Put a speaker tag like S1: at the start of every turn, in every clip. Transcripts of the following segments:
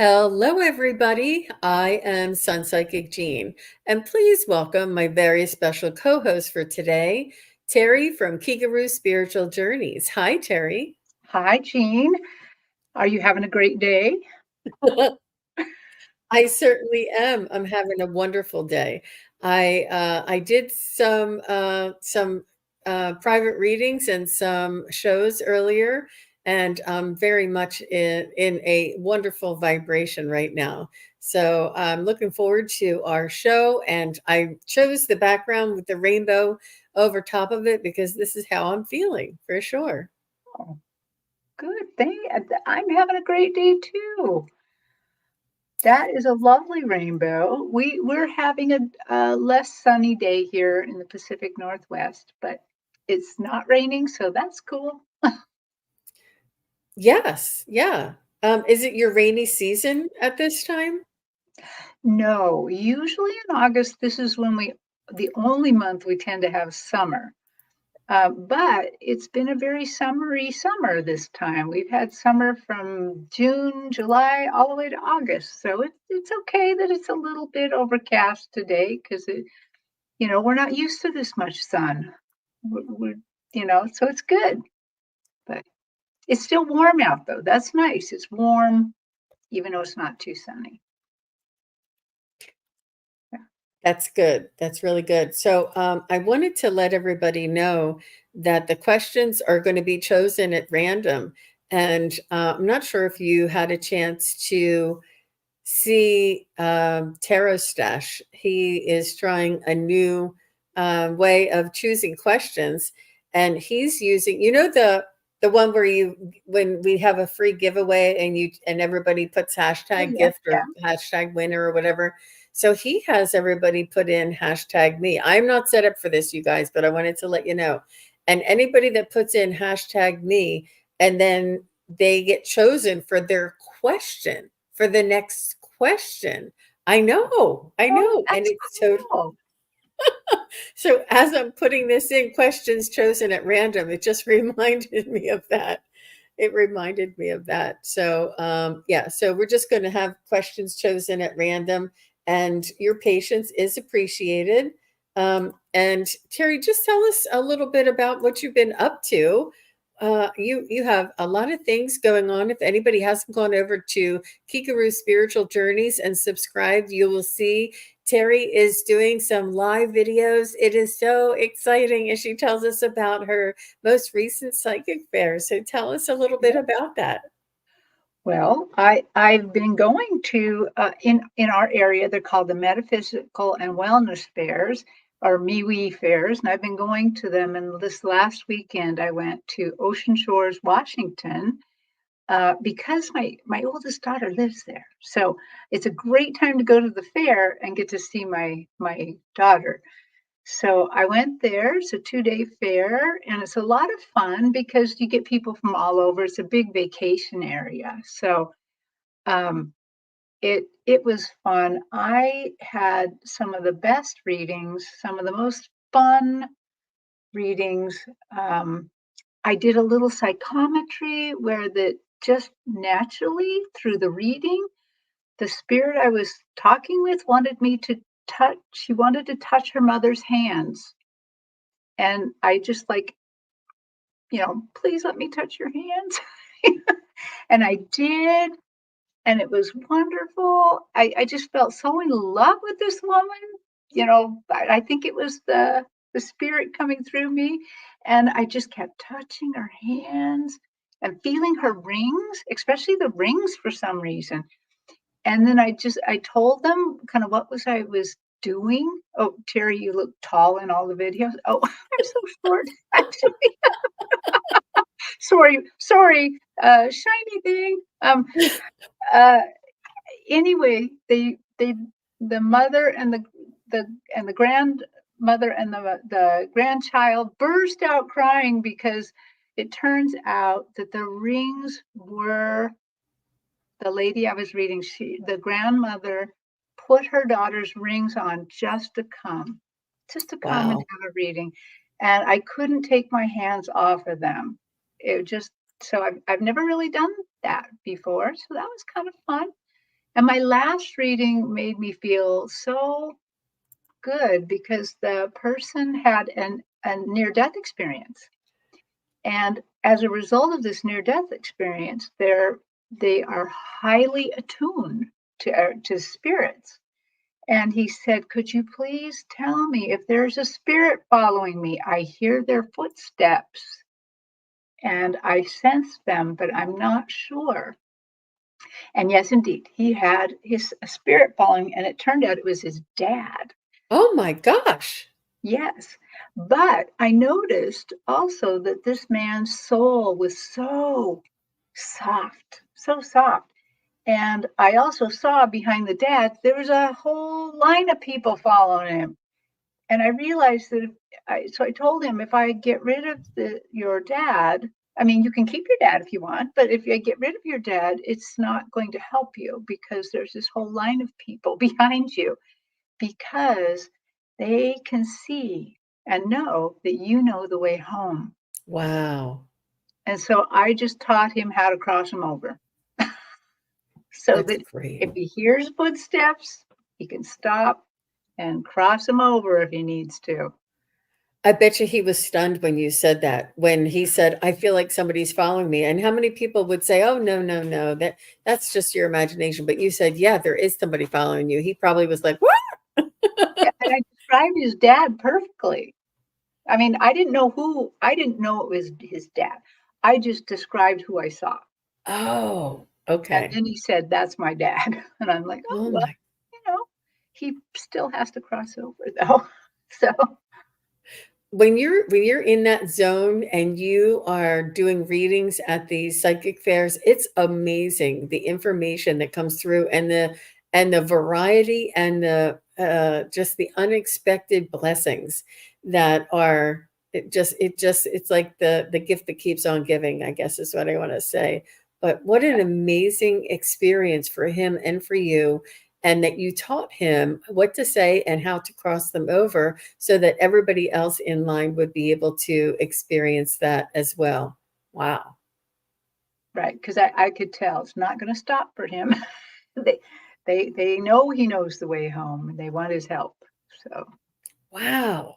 S1: Hello, everybody. I am Sun Psychic Jean, and please welcome my very special co host for today, Terry from Kigaru Spiritual Journeys. Hi, Terry.
S2: Hi, Jean. Are you having a great day?
S1: I certainly am. I'm having a wonderful day. I did some private readings and some shows earlier, and I'm very much in a wonderful vibration right now. So I'm looking forward to our show, and I chose the background with the rainbow over top of it because this is how I'm feeling for sure.
S2: Oh, good thing. I'm having a great day too. That is a lovely rainbow. We're having a less sunny day here in the Pacific Northwest, but it's not raining, so that's cool.
S1: Yes, yeah. Is it your rainy season at this time?
S2: No, usually in August, this is when the only month we tend to have summer. But it's been a very summery summer this time. We've had summer from June, July, all the way to August. So it's okay that it's a little bit overcast today because we're not used to this much sun. So it's good. But it's still warm out though. That's nice. It's warm, even though it's not too sunny. Yeah.
S1: That's good. That's really good. So, I wanted to let everybody know that the questions are going to be chosen at random. And I'm not sure if you had a chance to see Tarot Stash. He is trying a new way of choosing questions, and he's using, the one where you when we have a free giveaway and everybody puts
S2: Oh
S1: hashtag
S2: yeah,
S1: gift
S2: yeah.
S1: or hashtag winner or whatever. So he has everybody put in hashtag me. I'm not set up for this, you guys, but I wanted to let you know. And anybody that puts in hashtag me and then they get chosen for their question for the next question. I
S2: Oh,
S1: know. And
S2: that's
S1: it's so
S2: cool.
S1: so as I'm putting this in, questions chosen at random, it just reminded me of that. It reminded me of that. So yeah, so we're just going to have questions chosen at random, and your patience is appreciated. And Terry, just tell us a little bit about what you've been up to. You have a lot of things going on. If anybody hasn't gone over to Kikaru Spiritual Journeys and subscribed, you will see Terry is doing some live videos. It is so exciting as she tells us about her most recent psychic fair. So tell us a little bit
S2: Yeah.
S1: about that.
S2: Well, I've been going to in our area. They're called the Metaphysical and Wellness Fairs or MeWe fairs, and I've been going to them. And this last weekend, I went to Ocean Shores, Washington, because my oldest daughter lives there. So it's a great time to go to the fair and get to see my daughter. So I went there. It's a 2-day fair, and it's a lot of fun because you get people from all over. It's a big vacation area. So um, it was fun. I had some of the best readings, some of the most fun readings. Um, I did a little psychometry where that just naturally through the reading, the spirit I was talking with wanted me to touch. She wanted to touch her mother's hands, and I just like, please let me touch your hands. And I did, and it was wonderful. I just felt so in love with this woman. I think it was the spirit coming through me, and I just kept touching her hands and feeling her rings, especially the rings for some reason. And then I told them kind of what was I was doing. Oh, Terry, you look tall in all the videos. Oh, I'm so short, actually. Sorry, shiny thing. Uh, anyway, they the mother the and the grandmother and the grandchild burst out crying because it turns out that the rings were the lady I was reading. The grandmother put her daughter's rings on just to come and
S1: Wow.
S2: have a reading, and I couldn't take my hands off of them. It just so I've never really done that before, so that was kind of fun. And my last reading made me feel so good because the person had a near death experience. And as a result of this near death experience, they are highly attuned to spirits. And he said, "Could you please tell me if there's a spirit following me? I hear their footsteps and I sense them, but I'm not sure." And yes, indeed, he had his a spirit following, and it turned out it was his dad.
S1: Oh my gosh.
S2: Yes. But I noticed also that this man's soul was so soft, so soft. And I also saw behind the dad, there was a whole line of people following him. And I realized that so I told him, if I get rid of your dad, I mean, you can keep your dad if you want, but if I get rid of your dad, it's not going to help you because there's this whole line of people behind you because they can see and know that you know the way home.
S1: Wow.
S2: And so I just taught him how to cross them over so
S1: That's
S2: that
S1: great.
S2: if he hears footsteps, he can stop and cross them over if he needs to.
S1: I bet you he was stunned when you said that. When he said, "I feel like somebody's following me." And how many people would say, "Oh, no, no, no, that's just your imagination." But you said, "Yeah, there is somebody following you." He probably was like, "What?"
S2: Yeah, and I described his dad perfectly. I mean, I didn't know it was his dad. I just described who I saw.
S1: Oh,
S2: And
S1: okay.
S2: then he said, "That's my dad." And I'm like, "Oh,
S1: Oh
S2: well,
S1: my.
S2: you know, he still has to cross over though." So,
S1: When you're in that zone and you are doing readings at these psychic fairs, it's amazing the information that comes through and the variety and the just the unexpected blessings that are it's like the gift that keeps on giving, I guess is what I want to say. But what an amazing experience for him and for you, and that you taught him what to say and how to cross them over so that everybody else in line would be able to experience that as well. Wow.
S2: right, because I could tell it's not going to stop for him. they, they know he knows the way home and they want his help. So,
S1: Wow.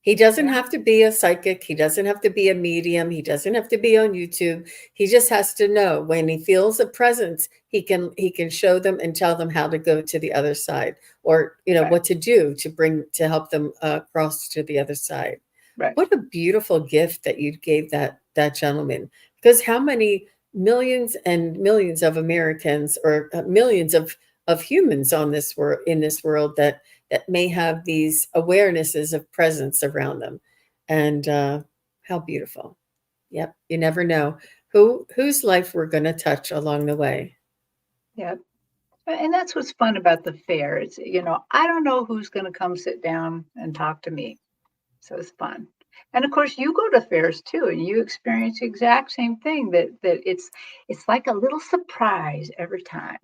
S1: He doesn't
S2: yeah,
S1: have to be a psychic. He doesn't have to be a medium. He doesn't have to be on YouTube. He just has to know when he feels a presence, he can show them and tell them how to go to the other side, or
S2: right,
S1: what to do to help them cross to the other side.
S2: right,
S1: What a beautiful gift that you gave that gentleman. Because how many millions and millions of Americans, or millions of humans on this world in this world, that may have these awarenesses of presence around them, and how beautiful. Yep, you never know whose life we're going to touch along the way.
S2: yeah. And that's what's fun about the fair. It's, I don't know who's going to come sit down and talk to me. So it's fun. And of course, you go to fairs too, and you experience the exact same thing. That it's like a little surprise every time.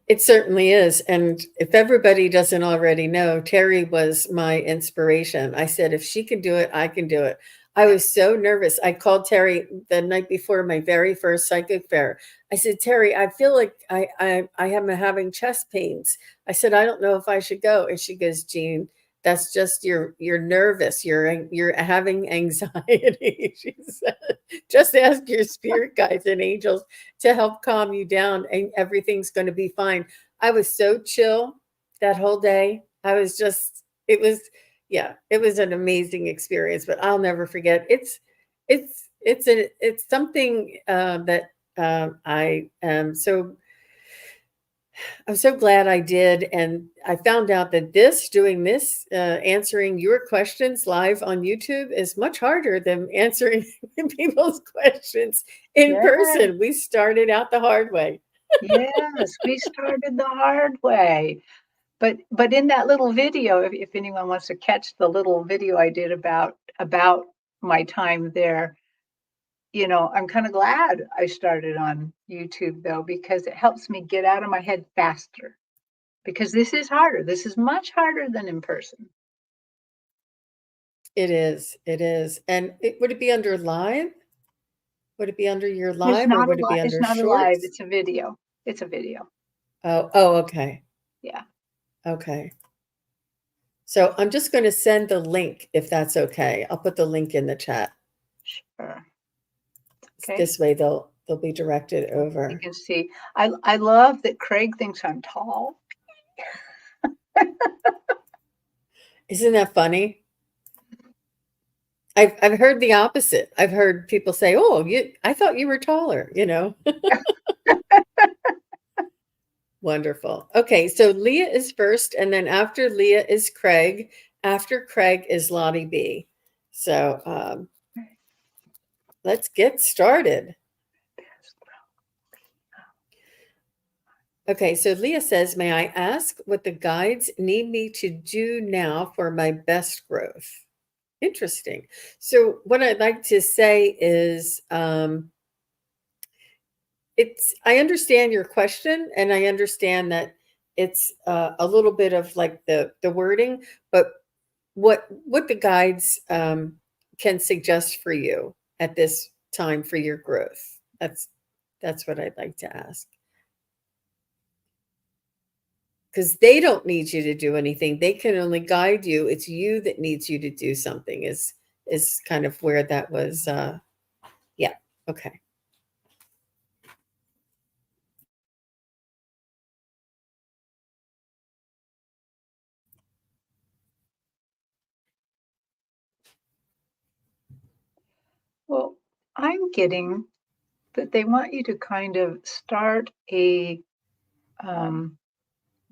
S1: It certainly is. And if everybody doesn't already know, Terry was my inspiration. I said, if she can do it, I can do it. I was so nervous. I called Terry the night before my very first psychic fair. I said, Terry, I feel like I am having chest pains. I said, I don't know if I should go. And she goes, Jean, that's just you're nervous. You're having anxiety. She said, just ask your spirit guides and angels to help calm you down, and everything's going to be fine. I was so chill that whole day. I was just, it was, yeah, it was an amazing experience, but I'll never forget. It's something that I'm so glad I did. And I found out that doing this, answering your questions live on YouTube is much harder than answering people's questions in
S2: Yes,
S1: person. We started out the hard way.
S2: yes, we started the hard way. But in that little video, if anyone wants to catch the little video I did about my time there, I'm kind of glad I started on YouTube though, because it helps me get out of my head faster. Because this is harder. This is much harder than in person.
S1: It is. It is. And would it be under live? Would it be under your
S2: It's
S1: live, or
S2: not a
S1: would it
S2: li
S1: be
S2: it's
S1: under
S2: not a live,
S1: shorts?
S2: it's a video. It's a video.
S1: Oh, okay.
S2: Yeah,
S1: Okay. So I'm just going to send the link if that's okay. I'll put the link in the chat.
S2: sure. Okay.
S1: This way they'll be directed
S2: You
S1: over.
S2: can see. I love that Craig thinks I'm tall.
S1: Isn't that funny? I've heard the opposite. I've heard people say, "Oh, I thought you were taller," you know. Wonderful. Okay, so Leah is first, and then after Leah is Craig. After Craig is Lottie B. So let's get started. Okay, so Leah says, may I ask what the guides need me to do now for my best growth? Interesting. So what I'd like to say is I understand your question, and I understand that it's a little bit of like the wording, but what the guides can suggest for you at this time for your growth? That's what I'd like to ask. Because they don't need you to do anything. They can only guide you. It's you that needs you to do something is kind of where that was yeah. Okay.
S2: Well, I'm getting that they want you to kind of start a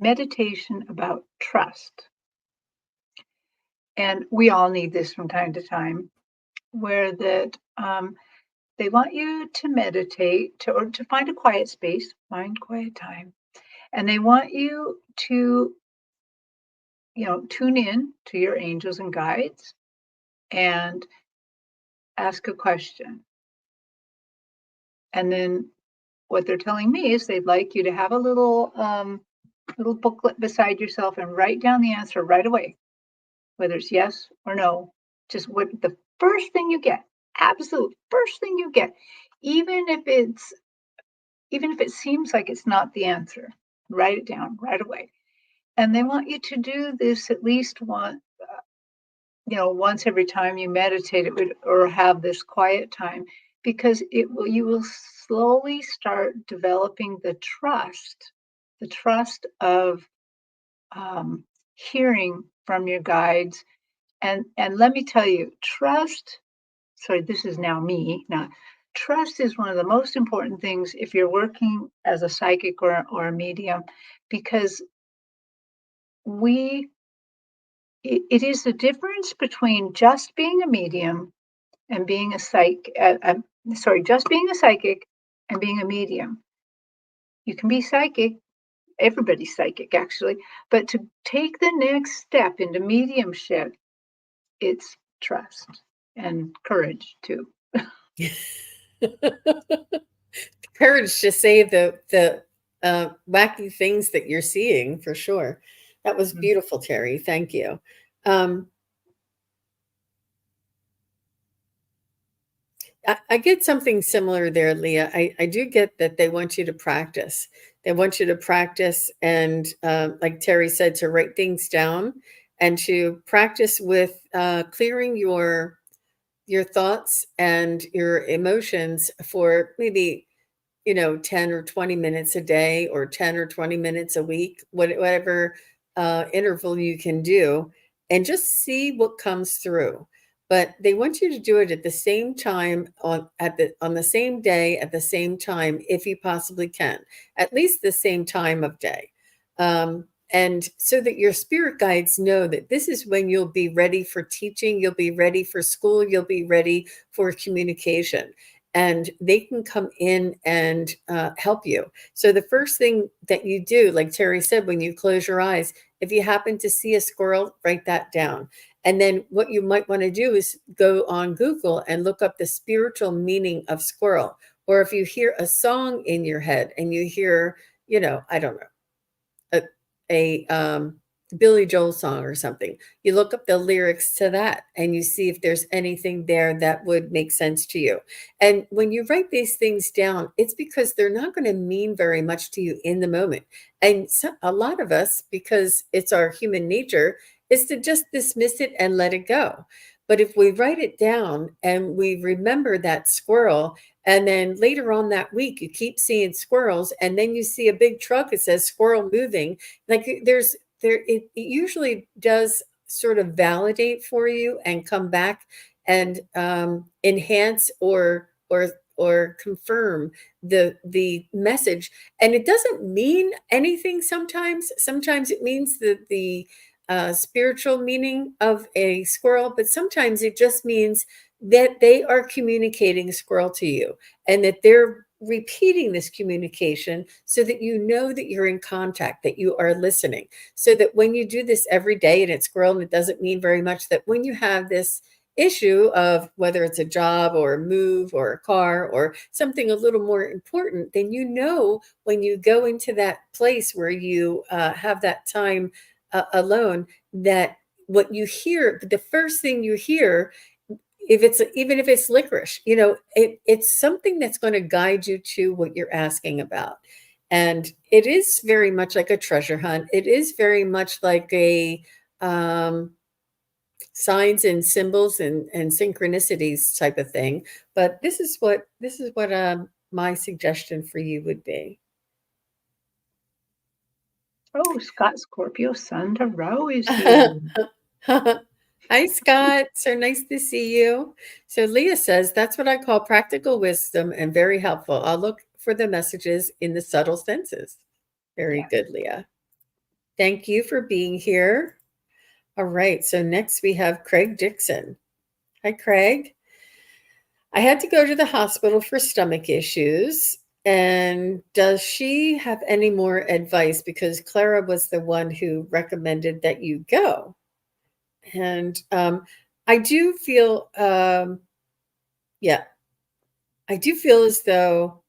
S2: meditation about trust. And we all need this from time to time, where that they want you to meditate or to find a quiet space, find quiet time, and they want you to, tune in to your angels and guides and ask a question. And then what they're telling me is they'd like you to have a little booklet beside yourself and write down the answer right away, whether it's yes or no. Just what the first thing you get, absolute first thing you get, even if it's even if it seems like it's not the answer, write it down right away. And they want you to do this at least once every time you meditate it would, or have this quiet time, because you will slowly start developing the trust of hearing from your guides. And let me tell you, trust, sorry, this is now me. Now, trust is one of the most important things if you're working as a psychic or a medium, because we it is the difference between just being a medium and being a just being a psychic and being a medium. You can be psychic, everybody's psychic actually, but to take the next step into mediumship, it's trust and courage too.
S1: Courage to say the wacky things that you're seeing for sure. That was
S2: Mhm.
S1: beautiful, Terry. Thank you. Um, I get something similar there, Leah. I do get that they want you to practice. They want you to practice and, like Terry said, to write things down and to practice with clearing your thoughts and your emotions for maybe 10 or 20 minutes a day or 10 or 20 minutes a week, whatever interval you can do, and just see what comes through. But they want you to do it at the same time on the same day at the same time if you possibly can, at least the same time of day. And so that your spirit guides know that this is when you'll be ready for teaching, you'll be ready for school, you'll be ready for communication, and they can come in and help you. So the first thing that you do, like Terry said, when you close your eyes, if you happen to see a squirrel, write that down. And then what you might want to do is go on Google and look up the spiritual meaning of squirrel. Or if you hear a song in your head and you hear, I don't know, a Billy Joel song or something. You look up the lyrics to that and you see if there's anything there that would make sense to you. And when you write these things down, it's because they're not going to mean very much to you in the moment. And so, a lot of us, because it's our human nature, is to just dismiss it and let it go. But if we write it down and we remember that squirrel, and then later on that week, you keep seeing squirrels, and then you see a big truck that says squirrel moving, like it usually does sort of validate for you and come back and enhance or confirm the message. And it doesn't mean anything sometimes. Sometimes it means the spiritual meaning of a squirrel, but sometimes it just means that they are communicating squirrel to you, and that they're repeating this communication so that you know that you're in contact, that you are listening, so that when you do this every day and it's squirrel and it doesn't mean very much, that when you have this issue of whether it's a job or a move or a car or something a little more important, then you know when you go into that place where you have that time alone, that what you hear, the first thing you hear, if it's even if it's licorice, it's something that's going to guide you to what you're asking about. And it is very much like a treasure hunt. It is very much like a um, signs and symbols and synchronicities type of thing. But this is what my suggestion for you would be.
S2: Oh, Scott Scorpio Sun Tarot is here.
S1: Hi, Scott. So nice to see you. So Leah says, that's what I call practical wisdom and very helpful. I'll look for the messages in the subtle senses. Very
S2: Yeah.
S1: good, Leah. Thank you for being here. All right. So next we have Craig Dixon. Hi, Craig. I had to go to the hospital for stomach issues. And does she have any more advice? Because Clara was the one who recommended that you go. And I do feel, yeah, I do feel as though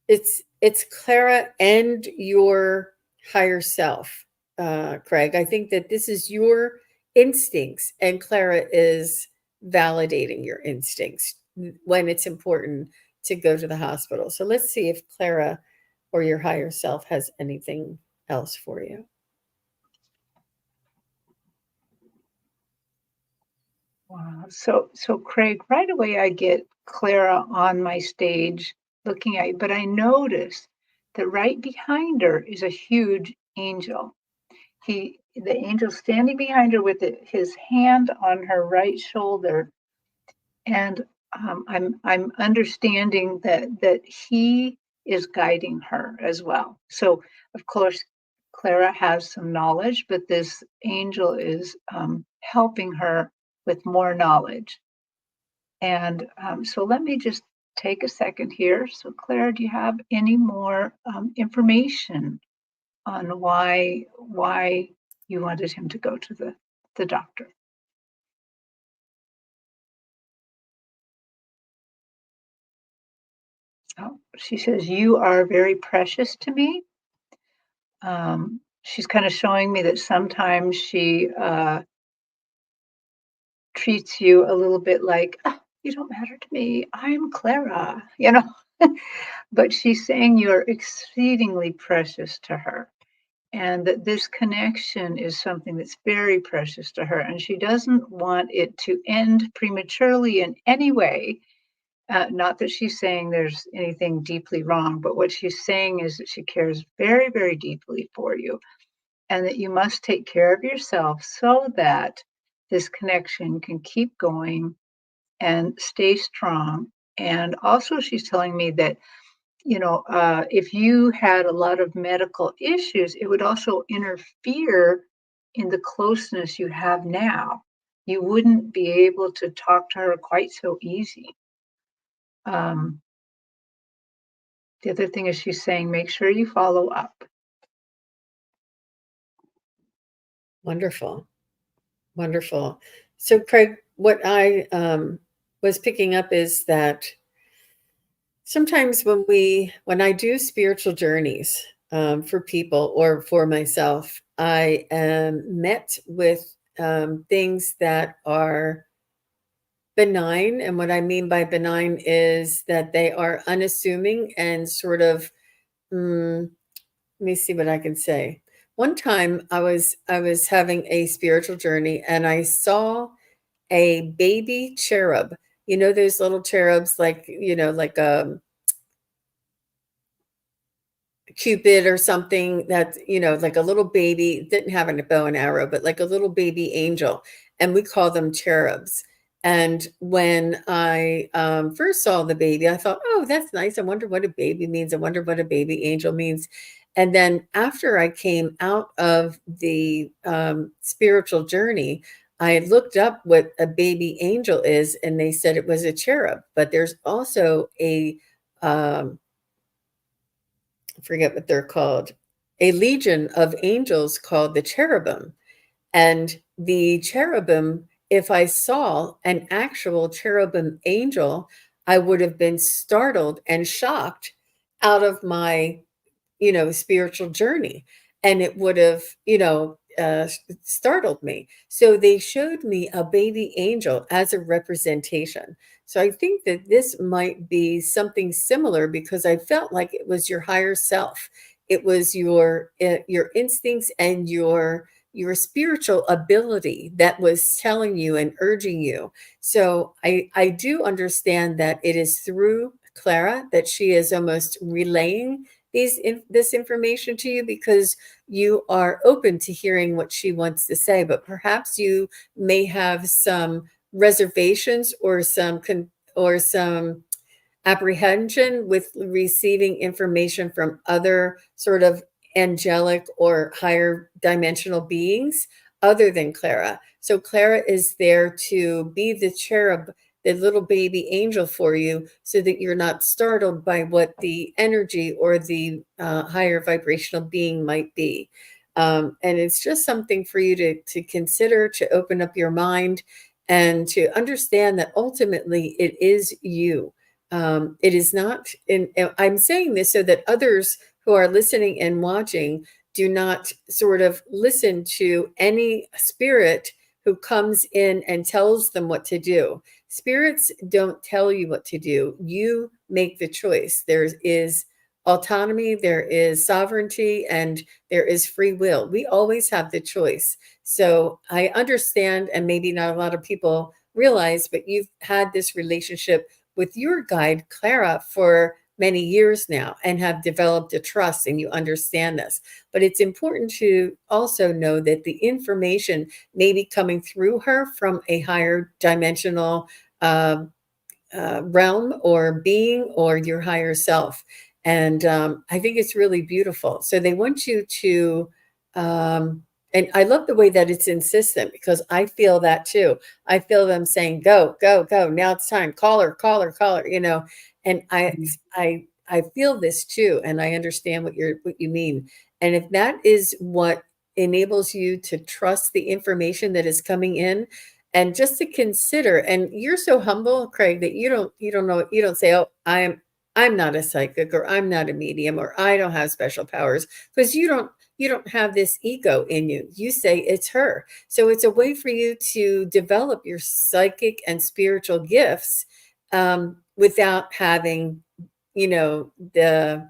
S1: it's Clara and your higher self, Craig. I think that this is your instincts, and Clara is validating your instincts when it's important to go to the hospital. So let's see if Clara or your higher self has anything else for you.
S2: Wow. So Craig, right away I get Clara on my stage looking at you, but I notice that right behind her is a huge angel. The angel standing behind her with his hand on her right shoulder, and I'm understanding that he is guiding her as well. So of course, Clara has some knowledge, but this angel is helping her with more knowledge. And so let me just take a second here. So Clara, do you have any more information on why you wanted him to go to the doctor? Oh, she says, you are very precious to me. She's kind of showing me that sometimes she treats you a little bit like, "Ah, you don't matter to me. I'm Clara, you know. But she's saying you're exceedingly precious to her, and that this connection is something that's very precious to her. And she doesn't want it to end prematurely in any way. Not that she's saying there's anything deeply wrong, but what she's saying is that she cares very, very deeply for you, and that you must take care of yourself so that this connection can keep going and stay strong. And also, she's telling me that, if you had a lot of medical issues, it would also interfere in the closeness you have now. You wouldn't be able to talk to her quite so easy. Um, the other thing is she's saying, make sure you follow up.
S1: Wonderful. Wonderful. So, Craig, what I was picking up is that sometimes when I do spiritual journeys for people or for myself, I am met with things that are benign. And what I mean by benign is that they are unassuming and sort of, let me see what I can say. One time I was having a spiritual journey and I saw a baby cherub. You know those little cherubs like, like Cupid or something that, like a little baby, didn't have a bow and arrow, but like a little baby angel. And we call them cherubs. And when I first saw the baby, I thought, oh, that's nice. I wonder what a baby means. I wonder what a baby angel means. And then after I came out of the spiritual journey, I looked up what a baby angel is, and they said it was a cherub. But there's also um, I forget what they're called, a legion of angels called the cherubim. And the cherubim, if I saw an actual cherubim angel, I would have been startled and shocked out of my spiritual journey. And it would have, startled me. So they showed me a baby angel as a representation. So I think that this might be something similar because I felt like it was your higher self. It was your instincts and your spiritual ability that was telling you and urging you. So I do understand that it is through Clara that she is almost relaying this information to you because you are open to hearing what she wants to say, but perhaps you may have some reservations or some apprehension with receiving information from other sort of angelic or higher dimensional beings other than Clara. So Clara is there to be the cherub, the little baby angel for you, so that you're not startled by what the energy or the higher vibrational being might be. And it's just something for you to consider, to open up your mind, and to understand that ultimately it is you. It is not, and I'm saying this so that others who are listening and watching do not sort of listen to any spirit who comes in and tells them what to do. Spirits don't tell you what to do. You make the choice. There is autonomy, there is sovereignty, and there is free will. We always have the choice. So I understand, and maybe not a lot of people realize, but you've had this relationship with your guide, Clara, for many years now and have developed a trust and you understand this. But it's important to also know that the information may be coming through her from a higher dimensional uh, realm or being or your higher self. And I think it's really beautiful. So they want you to, and I love the way that it's insistent because I feel that too. I feel them saying, go, go, go. Now it's time. Call her, call her, call her, and I feel this too. And I understand what you mean. And if that is what enables you to trust the information that is coming in, and just to consider, and you're so humble, Craig, that you don't know, you don't say, oh, I'm not a psychic, or I'm not a medium, or I don't have special powers, because you don't have this ego in you. You say it's her. So it's a way for you to develop your psychic and spiritual gifts without having, the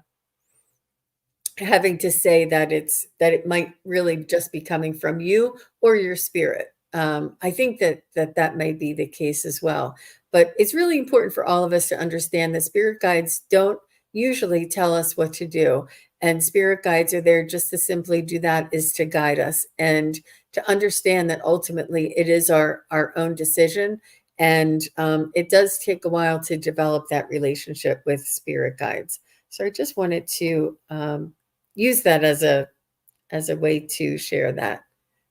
S1: having to say that it might really just be coming from you or your spirit. I think that may be the case as well. But it's really important for all of us to understand that spirit guides don't usually tell us what to do. And spirit guides are there just to simply do that, is to guide us and to understand that ultimately it is our own decision. And it does take a while to develop that relationship with spirit guides. So I just wanted to use that as a way to share that.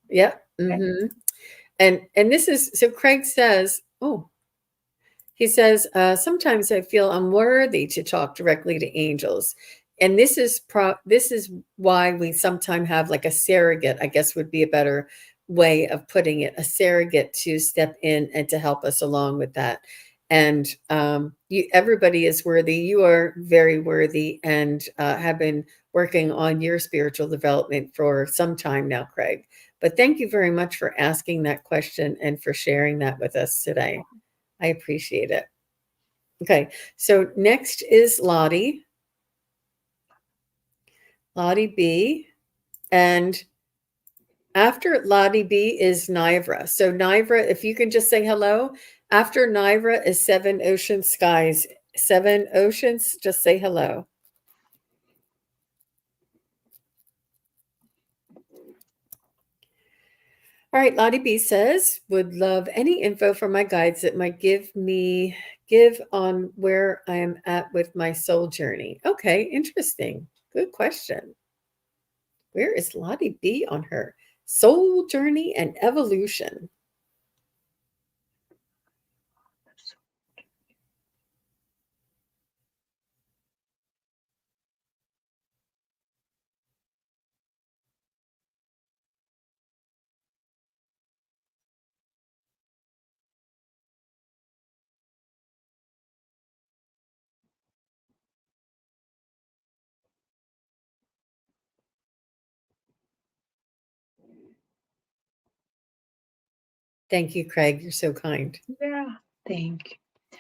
S1: Yeah. Hmm. And this is, so Craig says, oh, he says, sometimes I feel unworthy to talk directly to angels. And this is why we sometimes have like a surrogate, I guess would be a better way of putting it, a surrogate to step in and to help us along with that. And everybody is worthy. You are very worthy, and have been working on your spiritual development for some time now, Craig. But thank you very much for asking that question and for sharing that with us today. I appreciate it. Okay, so next is Lottie B. And after Lottie B is Nivra. So Nivra, if you can just say hello. After Nivra is Seven Ocean Skies. Seven Oceans, just say hello. All right, Lottie B says, would love any info from my guides that might give on where I am at with my soul journey. Okay, interesting. Good question. Where is Lottie B on her soul journey and evolution? Thank you, Craig. You're so kind.
S2: Yeah, thank you.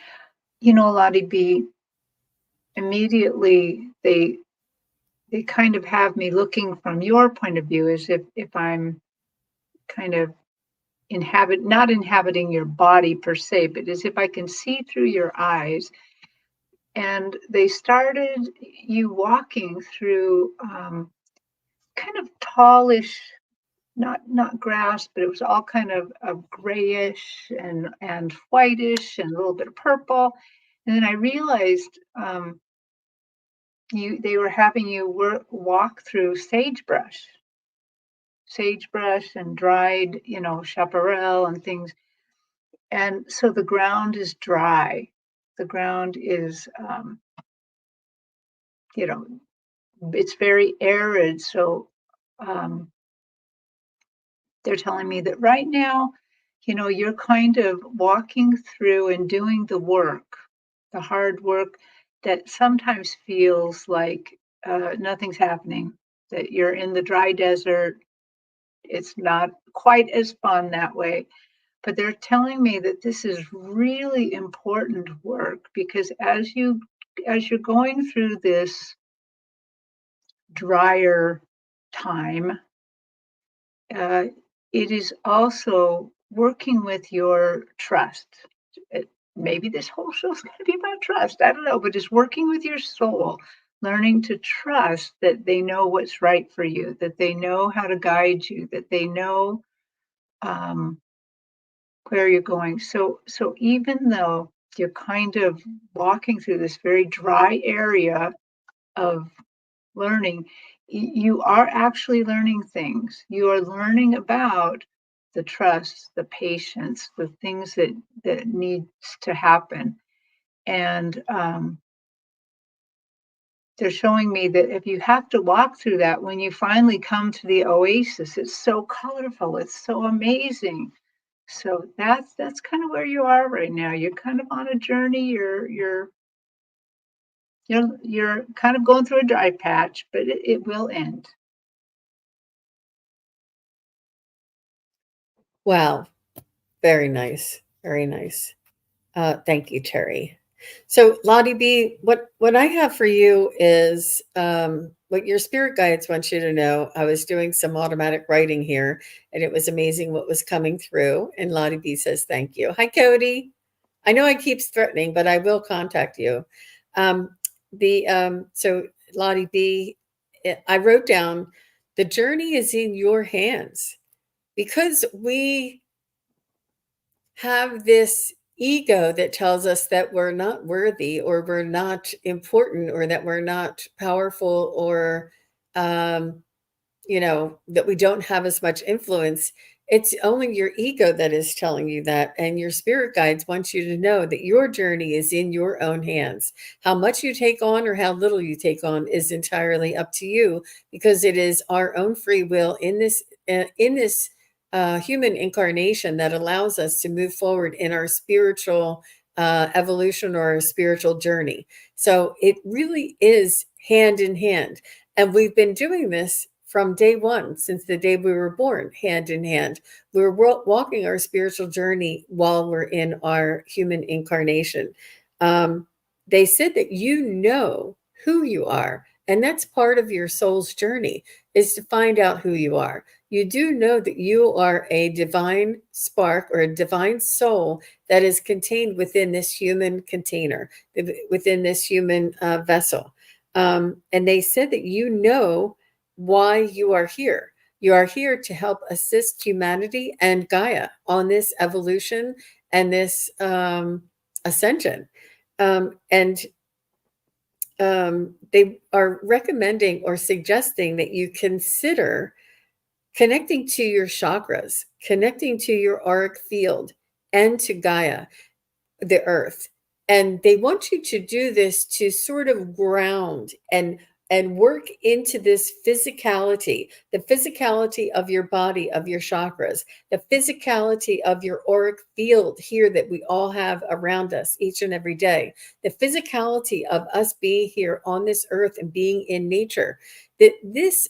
S2: You know, Lottie B, immediately they kind of have me looking from your point of view as if I'm kind of not inhabiting your body per se, but as if I can see through your eyes. And they started you walking through kind of tallish, not grass, but it was all kind of grayish and whitish and a little bit of purple. And then I realized they were having you walk through sagebrush and dried, chaparral and things. And so the ground is dry. The ground is, it's very arid. So they're telling me that right now, you're kind of walking through and doing the work, the hard work that sometimes feels like nothing's happening, that you're in the dry desert. It's not quite as fun that way. But they're telling me that this is really important work because as you're going through this drier time, it is also working with your trust. Maybe this whole show is going to be about trust. I don't know, but it's working with your soul, learning to trust that they know what's right for you, that they know how to guide you, that they know where you're going. So even though you're kind of walking through this very dry area of learning, you are actually learning things. You are learning about the trust, the patience, the things that needs to happen. And they're showing me that if you have to walk through that, when you finally come to the oasis, it's so colorful, it's so amazing. So that's kind of where you are right now. You're kind of on a journey. You're kind of going through a dry patch, but it will end.
S1: Wow. Very nice. Very nice. Thank you, Terri. So, Lottie B, what I have for you is what your spirit guides want you to know. I was doing some automatic writing here, and it was amazing what was coming through. And Lottie B says, "Thank you." Hi, Cody. I know I keep threatening, but I will contact you. So Lottie B, I wrote down the journey is in your hands because we have this ego that tells us that we're not worthy or we're not important or that we're not powerful or um, that we don't have as much influence. It's only your ego that is telling you that, and your spirit guides want you to know that your journey is in your own hands. How much you take on or how little you take on is entirely up to you, because it is our own free will in this human incarnation that allows us to move forward in our spiritual evolution or our spiritual journey. So it really is hand in hand. And we've been doing this from day one, since the day we were born, hand in hand. We're walking our spiritual journey while we're in our human incarnation. Um, they said that you know who you are, and that's part of your soul's journey, is to find out who you are. You do know that you are a divine spark or a divine soul that is contained within this human container, within this human vessel. And they said that you know why you are here. You are here to help assist humanity and Gaia on this evolution and this ascension. And they are recommending or suggesting that you consider connecting to your chakras, connecting to your auric field and to Gaia, the earth. And they want you to do this to sort of ground and work into this physicality, the physicality of your body, of your chakras, the physicality of your auric field here that we all have around us each and every day, the physicality of us being here on this earth and being in nature. That this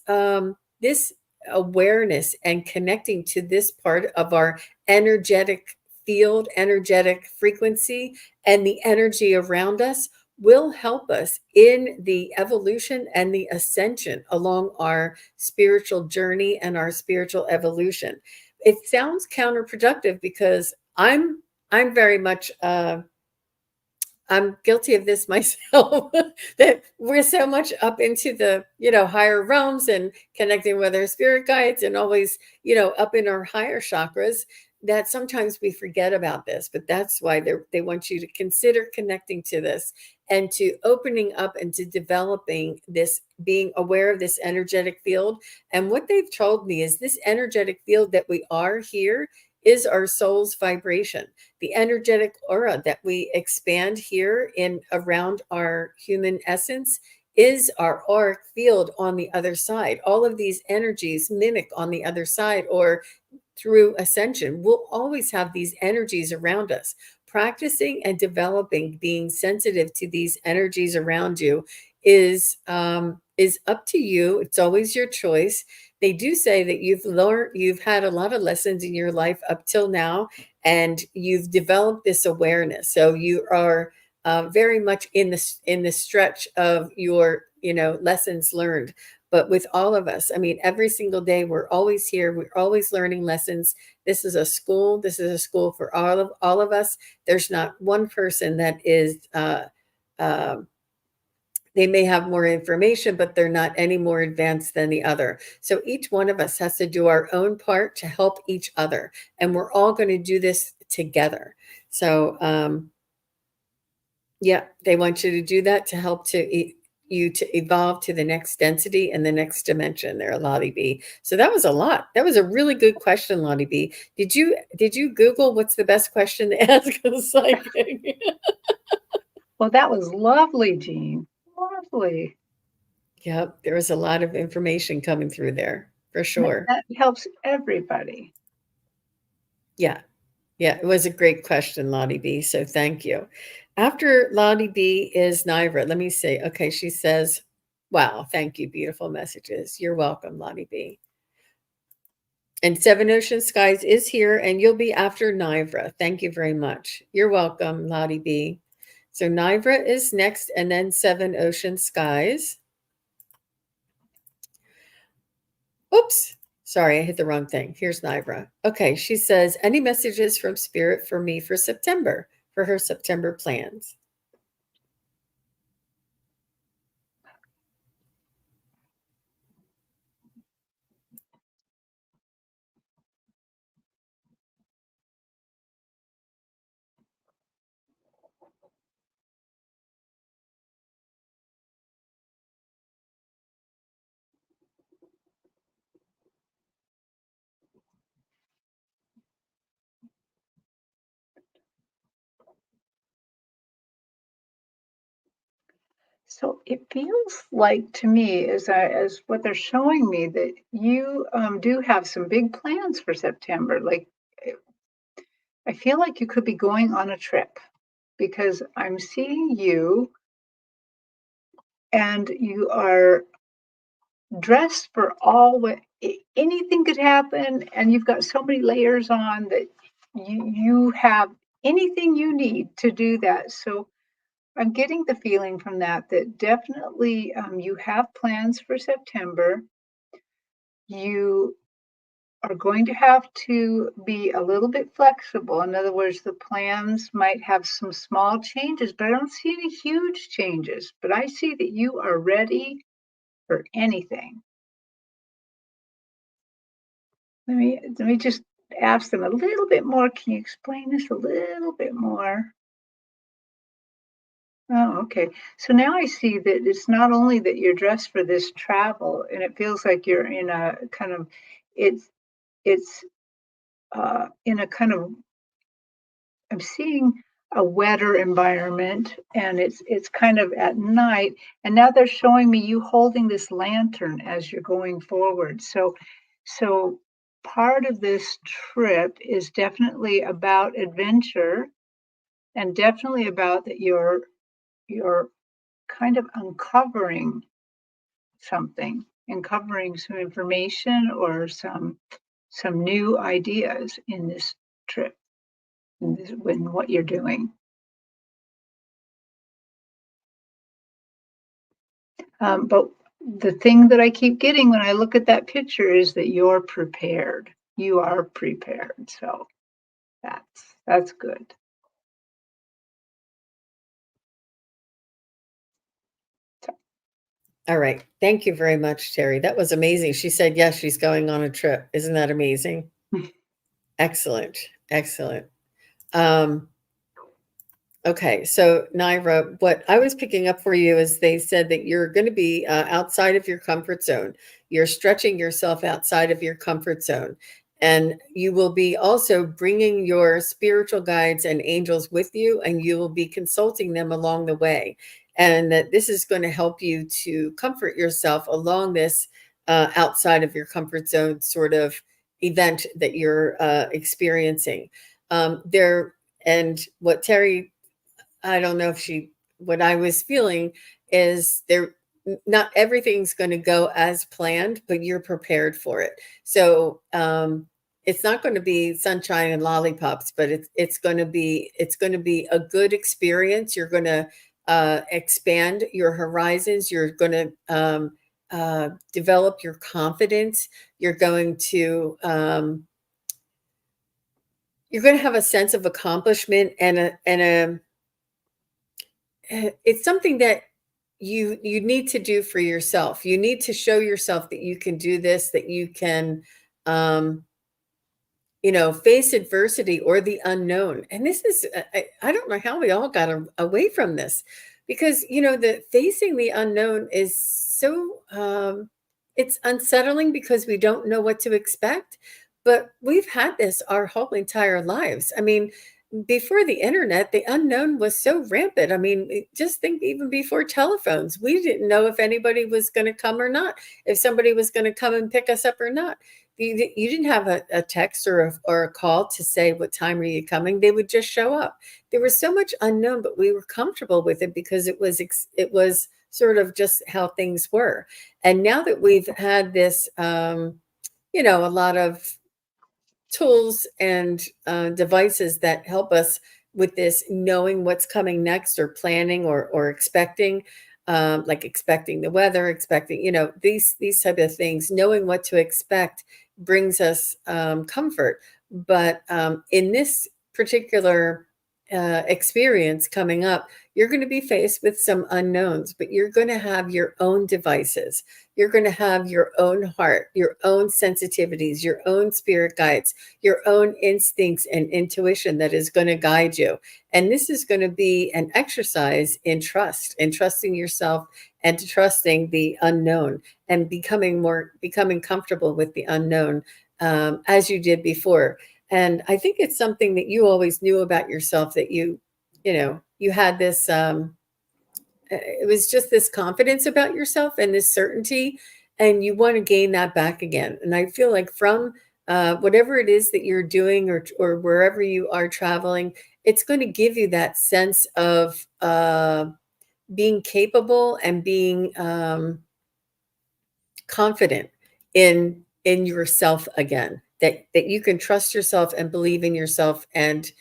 S1: awareness and connecting to this part of our energetic field, energetic frequency, and the energy around us will help us in the evolution and the ascension along our spiritual journey and our spiritual evolution. It sounds counterproductive because I'm very much I'm guilty of this myself that we're so much up into the, higher realms and connecting with our spirit guides and always, up in our higher chakras, that sometimes we forget about this. But that's why they want you to consider connecting to this and to opening up and to developing this, being aware of this energetic field. And what they've told me is this energetic field that we are here is our soul's vibration. The energetic aura that we expand here in around our human essence is our auric field on the other side. All of these energies mimic on the other side, or through ascension. We'll always have these energies around us. Practicing and developing, being sensitive to these energies around you is up to you. It's always your choice. They do say that you've had a lot of lessons in your life up till now, and you've developed this awareness. So you are very much in the stretch of your lessons learned. But with all of us, I mean, every single day we're always here. We're always learning lessons. This is a school. This is a school for all of us. There's not one person that is. Uh, they may have more information, but they're not any more advanced than the other. So each one of us has to do our own part to help each other. And we're all going to do this together. So, yeah, they want you to do that to help you to evolve to the next density and the next dimension there, Lottie B. So that was a lot. That was a really good question, Lottie B. Did you Google what's the best question to ask a psychic?
S2: Well, that was lovely, Jean. Lovely.
S1: Yep, there was a lot of information coming through there for sure.
S2: That helps everybody.
S1: Yeah. Yeah, it was a great question, Lottie B. So thank you. After Lottie B is Nivra. Let me see. Okay, she says, wow, thank you. Beautiful messages. You're welcome, Lottie B. And Seven Ocean Skies is here, and you'll be after Nivra. Thank you very much. You're welcome, Lottie B. So Nivra is next, and then Seven Ocean Skies. Oops. Sorry, I hit the wrong thing. Here's Nivra. Okay, she says, any messages from Spirit for me for September, for her September plans?
S2: So it feels like to me, as what they're showing me, that you do have some big plans for September. Like I feel like you could be going on a trip. because I'm seeing you and you are dressed for all what anything could happen, and you've got so many layers on that you have anything you need to do that. So I'm getting the feeling from that that definitely you have plans for September. You are going to have to be a little bit flexible. In other words, the plans might have some small changes, but I don't see any huge changes. But I see that you are ready for anything. Let me just ask them a little bit more. Can you explain this a little bit more? Oh, okay. So now I see that it's not only that you're dressed for this travel, and it feels like you're in a kind of it's it's in a kind of I'm seeing a wetter environment, and it's kind of at night, and now they're showing me you holding this lantern as you're going forward. So part of this trip is definitely about adventure and definitely about that you're kind of uncovering some information or some new ideas in this trip, in what you're doing. But the thing that I keep getting when I look at that picture is that you're prepared. You are prepared. So that's good. So,
S1: All right. Thank you very much, Terry. That was amazing. She said, yes, she's going on a trip. Isn't that amazing? Excellent. Excellent. Um, okay. So, Naira, what I was picking up for you is they said that you're going to be outside of your comfort zone. You're stretching yourself outside of your comfort zone. And you will be also bringing your spiritual guides and angels with you, and you will be consulting them along the way. And that this is going to help you to comfort yourself along this outside of your comfort zone sort of event that you're experiencing. There, and what Terry, I don't know if she, what I was feeling is there, not everything's going to go as planned, but you're prepared for it. So, it's not going to be sunshine and lollipops, but it's going to be a good experience. You're going to expand your horizons. You're going to develop your confidence. You're going to you're going to have a sense of accomplishment and a it's something that you need to do for yourself. You need to show yourself that you can do this, that you can um face adversity or the unknown. And this is I don't know how we all got away from this, because the facing the unknown is so it's unsettling because we don't know what to expect. But we've had this our whole entire lives. I mean, before the internet, the unknown was so rampant. I mean, just think, even before telephones, we didn't know if anybody was going to come or not, if somebody was going to come and pick us up or not. You didn't have a text or a call to say, what time are you coming? They would just show up. There was so much unknown, but we were comfortable with it because it was sort of just how things were. And now that we've had this, a lot of tools and devices that help us with this, knowing what's coming next, or planning, or expecting, like expecting the weather, expecting, these type of things. Knowing what to expect brings us comfort. But in this particular experience coming up, you're going to be faced with some unknowns, but you're going to have your own devices. You're going to have your own heart, your own sensitivities, your own spirit guides, your own instincts and intuition that is going to guide you. And this is going to be an exercise in trust, in trusting yourself and trusting the unknown, and becoming comfortable with the unknown, as you did before. And I think it's something that you always knew about yourself, that you had this, it was just this confidence about yourself and this certainty, and you want to gain that back again. And I feel like from whatever it is that you're doing, or wherever you are traveling, it's going to give you that sense of being capable and being confident in yourself again, that you can trust yourself and believe in yourself and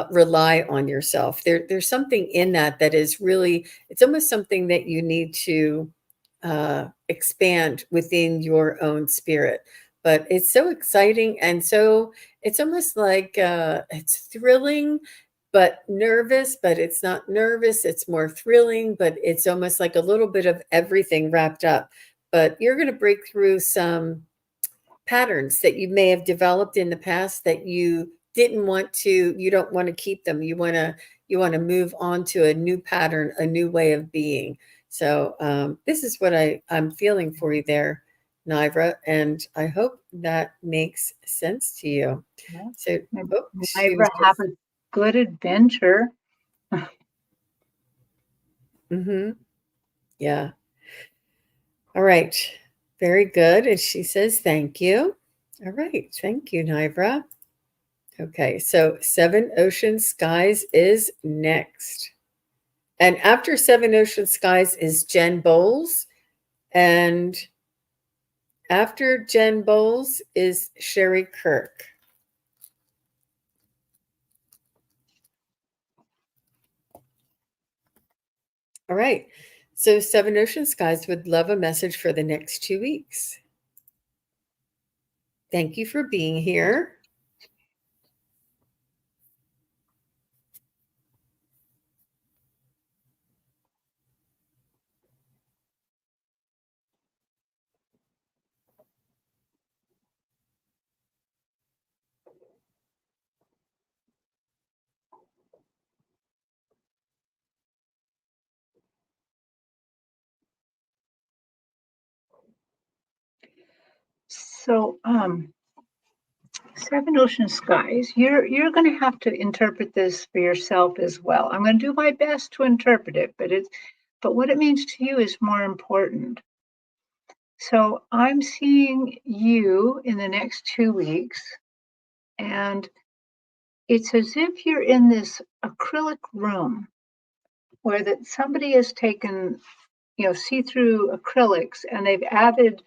S1: rely on yourself. There's something in that that is really, it's almost something that you need to expand within your own spirit. But it's so exciting, and so it's almost like it's thrilling but nervous, but it's not nervous, it's more thrilling, but it's almost like a little bit of everything wrapped up. But you're going to break through some patterns that you may have developed in the past that you don't want to keep them. You want to move on to a new pattern, a new way of being. So this is what I'm feeling for you there, Nivra, and I hope that makes sense to you.
S2: Yeah.
S1: So,
S2: Maybe
S1: oh, she
S2: never
S1: was
S2: have
S1: just,
S2: a good adventure.
S1: yeah. All right. Very good. And she says, thank you. All right. Thank you, Nivra. Okay. So Seven Ocean Skies is next. And after Seven Ocean Skies is Jen Bowles. And after Jen Bowles is Sherry Kirk. All right. So Seven Ocean Skies would love a message for the next 2 weeks. Thank you for being here.
S2: So, Seven Ocean Skies, you're going to have to interpret this for yourself as well. I'm going to do my best to interpret it, but what it means to you is more important. So I'm seeing you in the next 2 weeks, and it's as if you're in this acrylic room where that somebody has taken, see-through acrylics and they've added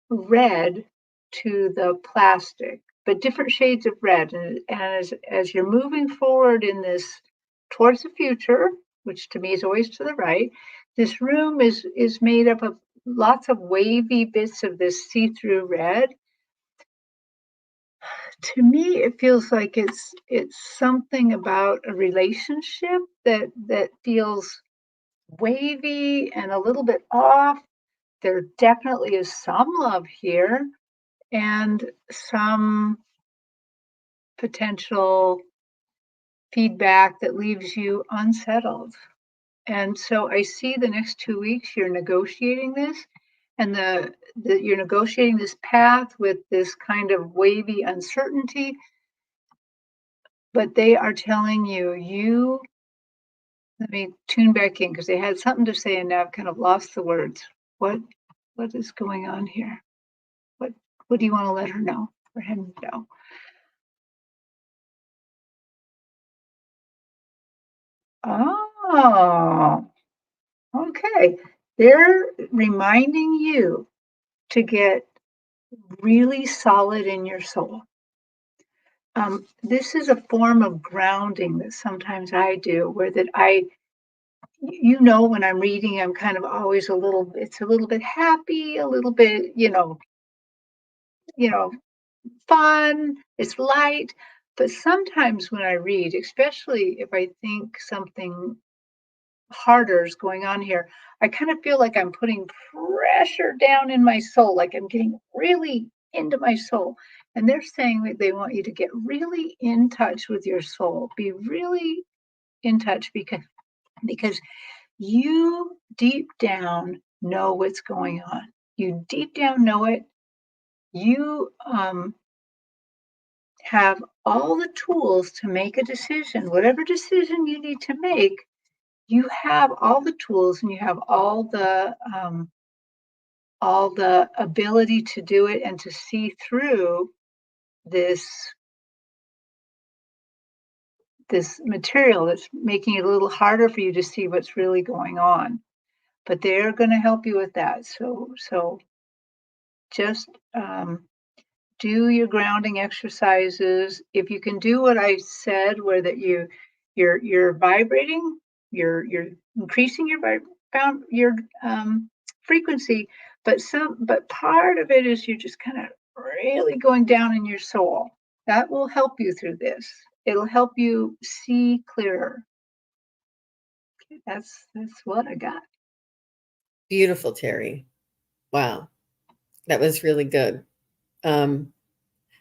S2: red to the plastic, but different shades of red. And as you're moving forward in this towards the future, which to me is always to the right, this room is made up of lots of wavy bits of this see-through red. To me, it feels like it's something about a relationship that feels wavy and a little bit off. There definitely is some love here and some potential feedback that leaves you unsettled. And so I see the next 2 weeks you're negotiating this, and you're negotiating this path with this kind of wavy uncertainty. But they are telling you, let me tune back in because they had something to say and now I've kind of lost the words. What what is going on here? What what do you want to let her know or him know? Oh, okay. They're reminding you to get really solid in your soul. This is a form of grounding that sometimes I do, where that when I'm reading, I'm kind of always it's a little bit happy, a little bit, you know, fun, it's light. But sometimes when I read, especially if I think something harder is going on here, I kind of feel like I'm putting pressure down in my soul, like I'm getting really into my soul. And they're saying that they want you to get really in touch with your soul, be really in touch because you deep down know what's going on. You deep down know it. You have all the tools to make a decision, whatever decision you need to make. You have all the tools and you have all the ability to do it and to see through this this material that's making it a little harder for you to see what's really going on. But they're going to help you with that. So just do your grounding exercises. If you can do what I said, where that you're vibrating, you're increasing your frequency, but part of it is you're just kind of really going down in your soul. That will help you through this. It'll help you see clearer. Okay, that's what I got.
S1: Beautiful, Terri. Wow. That was really good.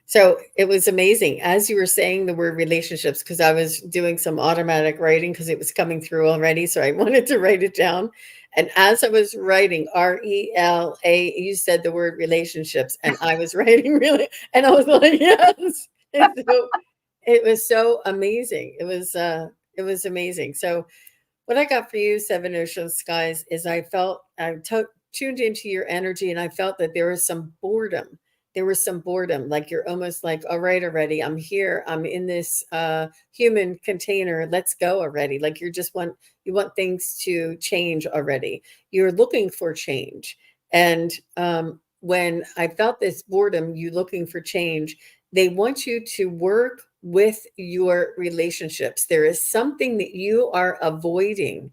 S1: So it was amazing as you were saying the word relationships, because I was doing some automatic writing because it was coming through already. So I wanted to write it down. And as I was writing RELA, you said the word relationships, and I was writing really, and I was like, yes. And so it was so amazing. It was amazing. So what I got for you, Seven Ocean Skies, is tuned into your energy, and I felt that there was some boredom. There was some boredom, like you're almost like, all right, already, I'm here. I'm in this human container. Let's go already. Like you want things to change already. You're looking for change, and when I felt this boredom, you looking for change, they want you to work with your relationships. There is something that you are avoiding,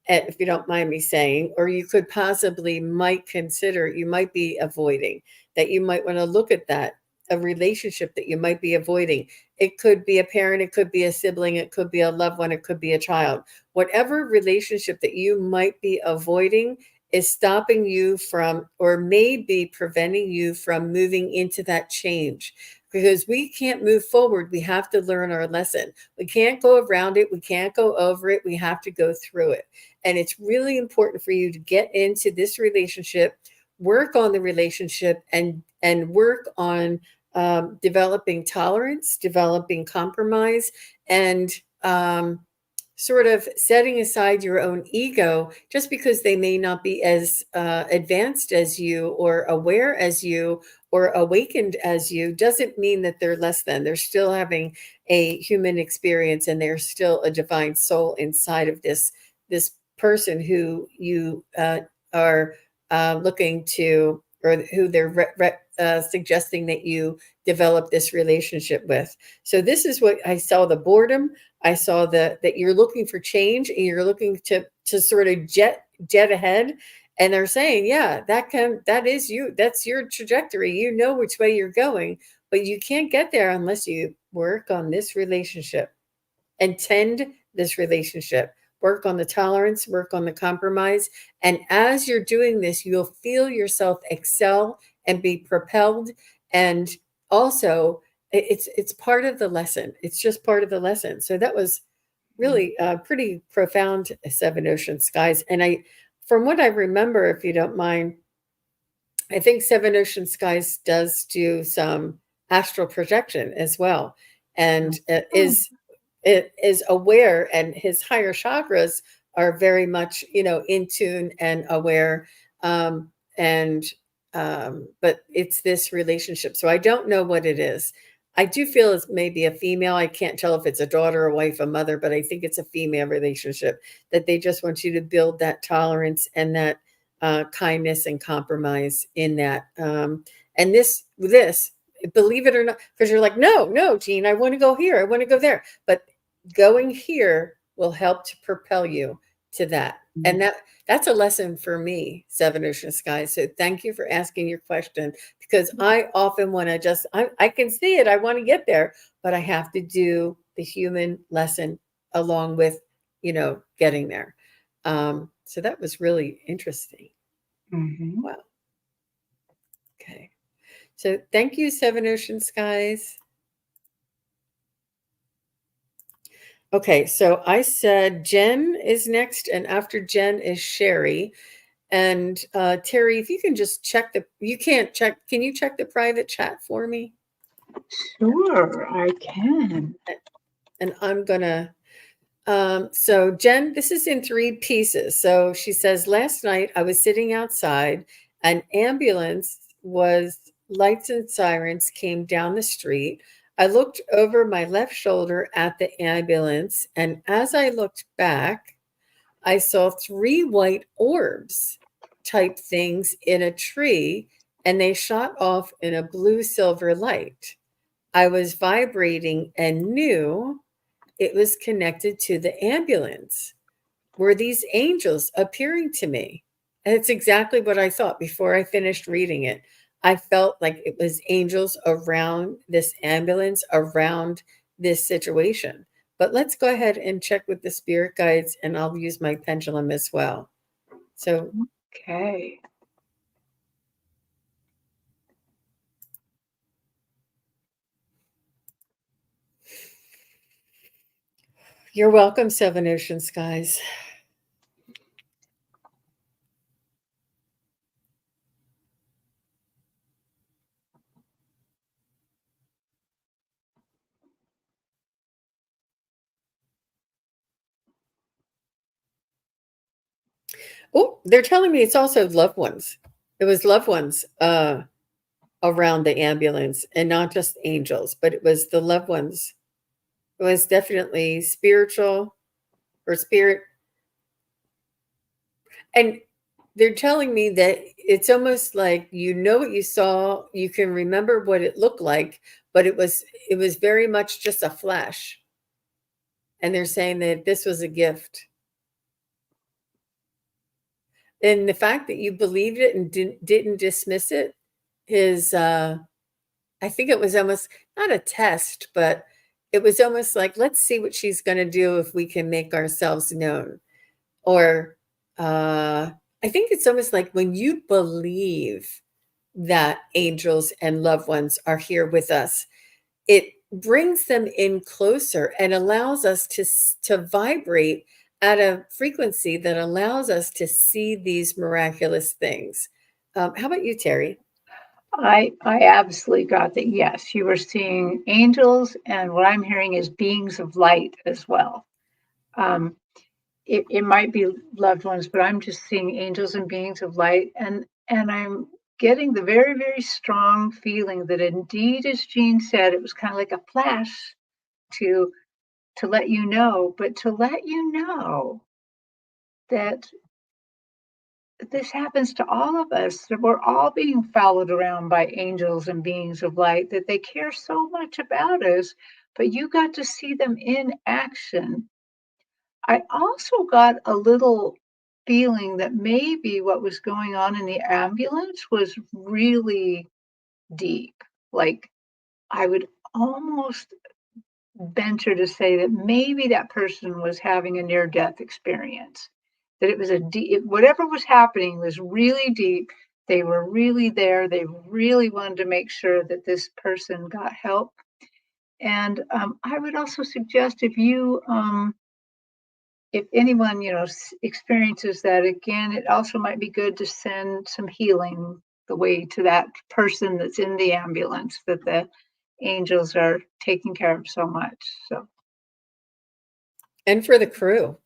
S1: if you don't mind me saying, or you could possibly might consider you might be avoiding, that you might want to look at that, a relationship that you might be avoiding. It could be a parent, it could be a sibling, it could be a loved one, it could be a child. Whatever relationship that you might be avoiding is stopping you from, or maybe preventing you from moving into that change, because we can't move forward. We have to learn our lesson. We can't go around it. We can't go over it. We have to go through it. And it's really important for you to get into this relationship, work on the relationship, and work on developing tolerance, developing compromise, and sort of setting aside your own ego. Just because they may not be as advanced as you, or aware as you, or awakened as you, doesn't mean that they're less than. They're still having a human experience, and they're still a divine soul inside of this person who you are looking to, or who they're suggesting that you develop this relationship with. So this is what I saw: the boredom. I saw that you're looking for change, and you're looking to sort of jet ahead. And they're saying, yeah, that is you. That's your trajectory. You know which way you're going, but you can't get there unless you work on this relationship and tend this relationship. Work on the tolerance, work on the compromise. And as you're doing this, you'll feel yourself excel and be propelled. And also, it's part of the lesson. It's just part of the lesson. So that was really pretty profound, Seven Ocean Skies. And from what I remember, if you don't mind, I think Seven Ocean Skies does do some astral projection as well, and it is aware, and his higher chakras are very much, in tune and aware. um and but it's this relationship, so I don't know what it is. I do feel it's maybe a female. I can't tell if it's a daughter, a wife, a mother, but I think it's a female relationship, that they just want you to build that tolerance and that kindness and compromise in that. And this, believe it or not, because you're like, no, Jean, I want to go here, I want to go there, but going here will help to propel you to that. And that's a lesson for me, Seven Ocean Skies. So thank you for asking your question, because I often want to I can see it, I want to get there, but I have to do the human lesson along with, getting there. So that was really interesting.
S2: Mm-hmm.
S1: Wow. Okay. So thank you, Seven Ocean Skies. Okay, so I said Jen is next, and after Jen is Sherry. And Terri, if you can just you can't check, can you check the private chat for me?
S2: Sure, I can.
S1: And I'm gonna, so Jen, this is in three pieces. So she says, last night I was sitting outside, an ambulance was lights and sirens came down the street. I looked over my left shoulder at the ambulance, and as I looked back, I saw three white orbs type things in a tree, and they shot off in a blue silver light. I was vibrating and knew it was connected to the ambulance. Were these angels appearing to me? And it's exactly what I thought before I finished reading it. I felt like it was angels around this ambulance, around this situation. But let's go ahead and check with the spirit guides, and I'll use my pendulum as well. So
S2: Okay.
S1: you're welcome, Seven Ocean Skies. Oh, they're telling me it's also loved ones. It was loved ones around the ambulance, and not just angels, but it was the loved ones. It was definitely spiritual or spirit. And they're telling me that it's almost like you know what you saw, you can remember what it looked like, but it was very much just a flash. And they're saying that this was a gift. And the fact that you believed it and didn't dismiss it is I think it was almost not a test, but it was almost like, let's see what she's going to do if we can make ourselves known. Or I think it's almost like when you believe that angels and loved ones are here with us, it brings them in closer and allows us to vibrate at a frequency that allows us to see these miraculous things. How about you, Terri?
S2: I absolutely got that. Yes, you were seeing angels, and what I'm hearing is beings of light as well. Um, it might be loved ones, but I'm just seeing angels and beings of light, and I'm getting the very, very strong feeling that indeed, as Jean said, it was kind of like a flash to to let you know, but to let you know that this happens to all of us, that we're all being followed around by angels and beings of light, that they care so much about us, but you got to see them in action. I also got a little feeling that maybe what was going on in the ambulance was really deep. Like, I would almost venture to say that maybe that person was having a near death experience, that it was a deep, whatever was happening was really deep. They were really there. They really wanted to make sure that this person got help. And I would also suggest if anyone experiences that again, it also might be good to send some healing the way to that person that's in the ambulance that the angels are taking care of so much. So
S1: And for the crew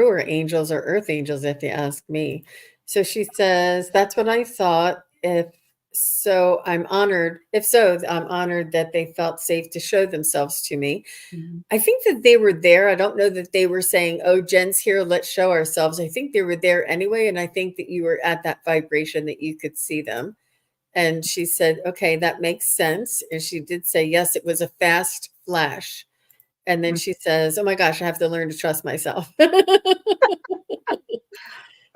S1: are angels or earth angels, if you ask me. So she says, that's what I thought. I'm honored. If so, I'm honored that they felt safe to show themselves to me.
S2: mhm.
S1: I think that they were there. I don't know that they were saying, oh, Jen's here, let's show ourselves. I think they were there anyway. And I think that you were at that vibration that you could see them. And she said, okay, that makes sense. And she did say, yes, it was a fast flash. And then she says, oh my gosh, I have to learn to trust myself. So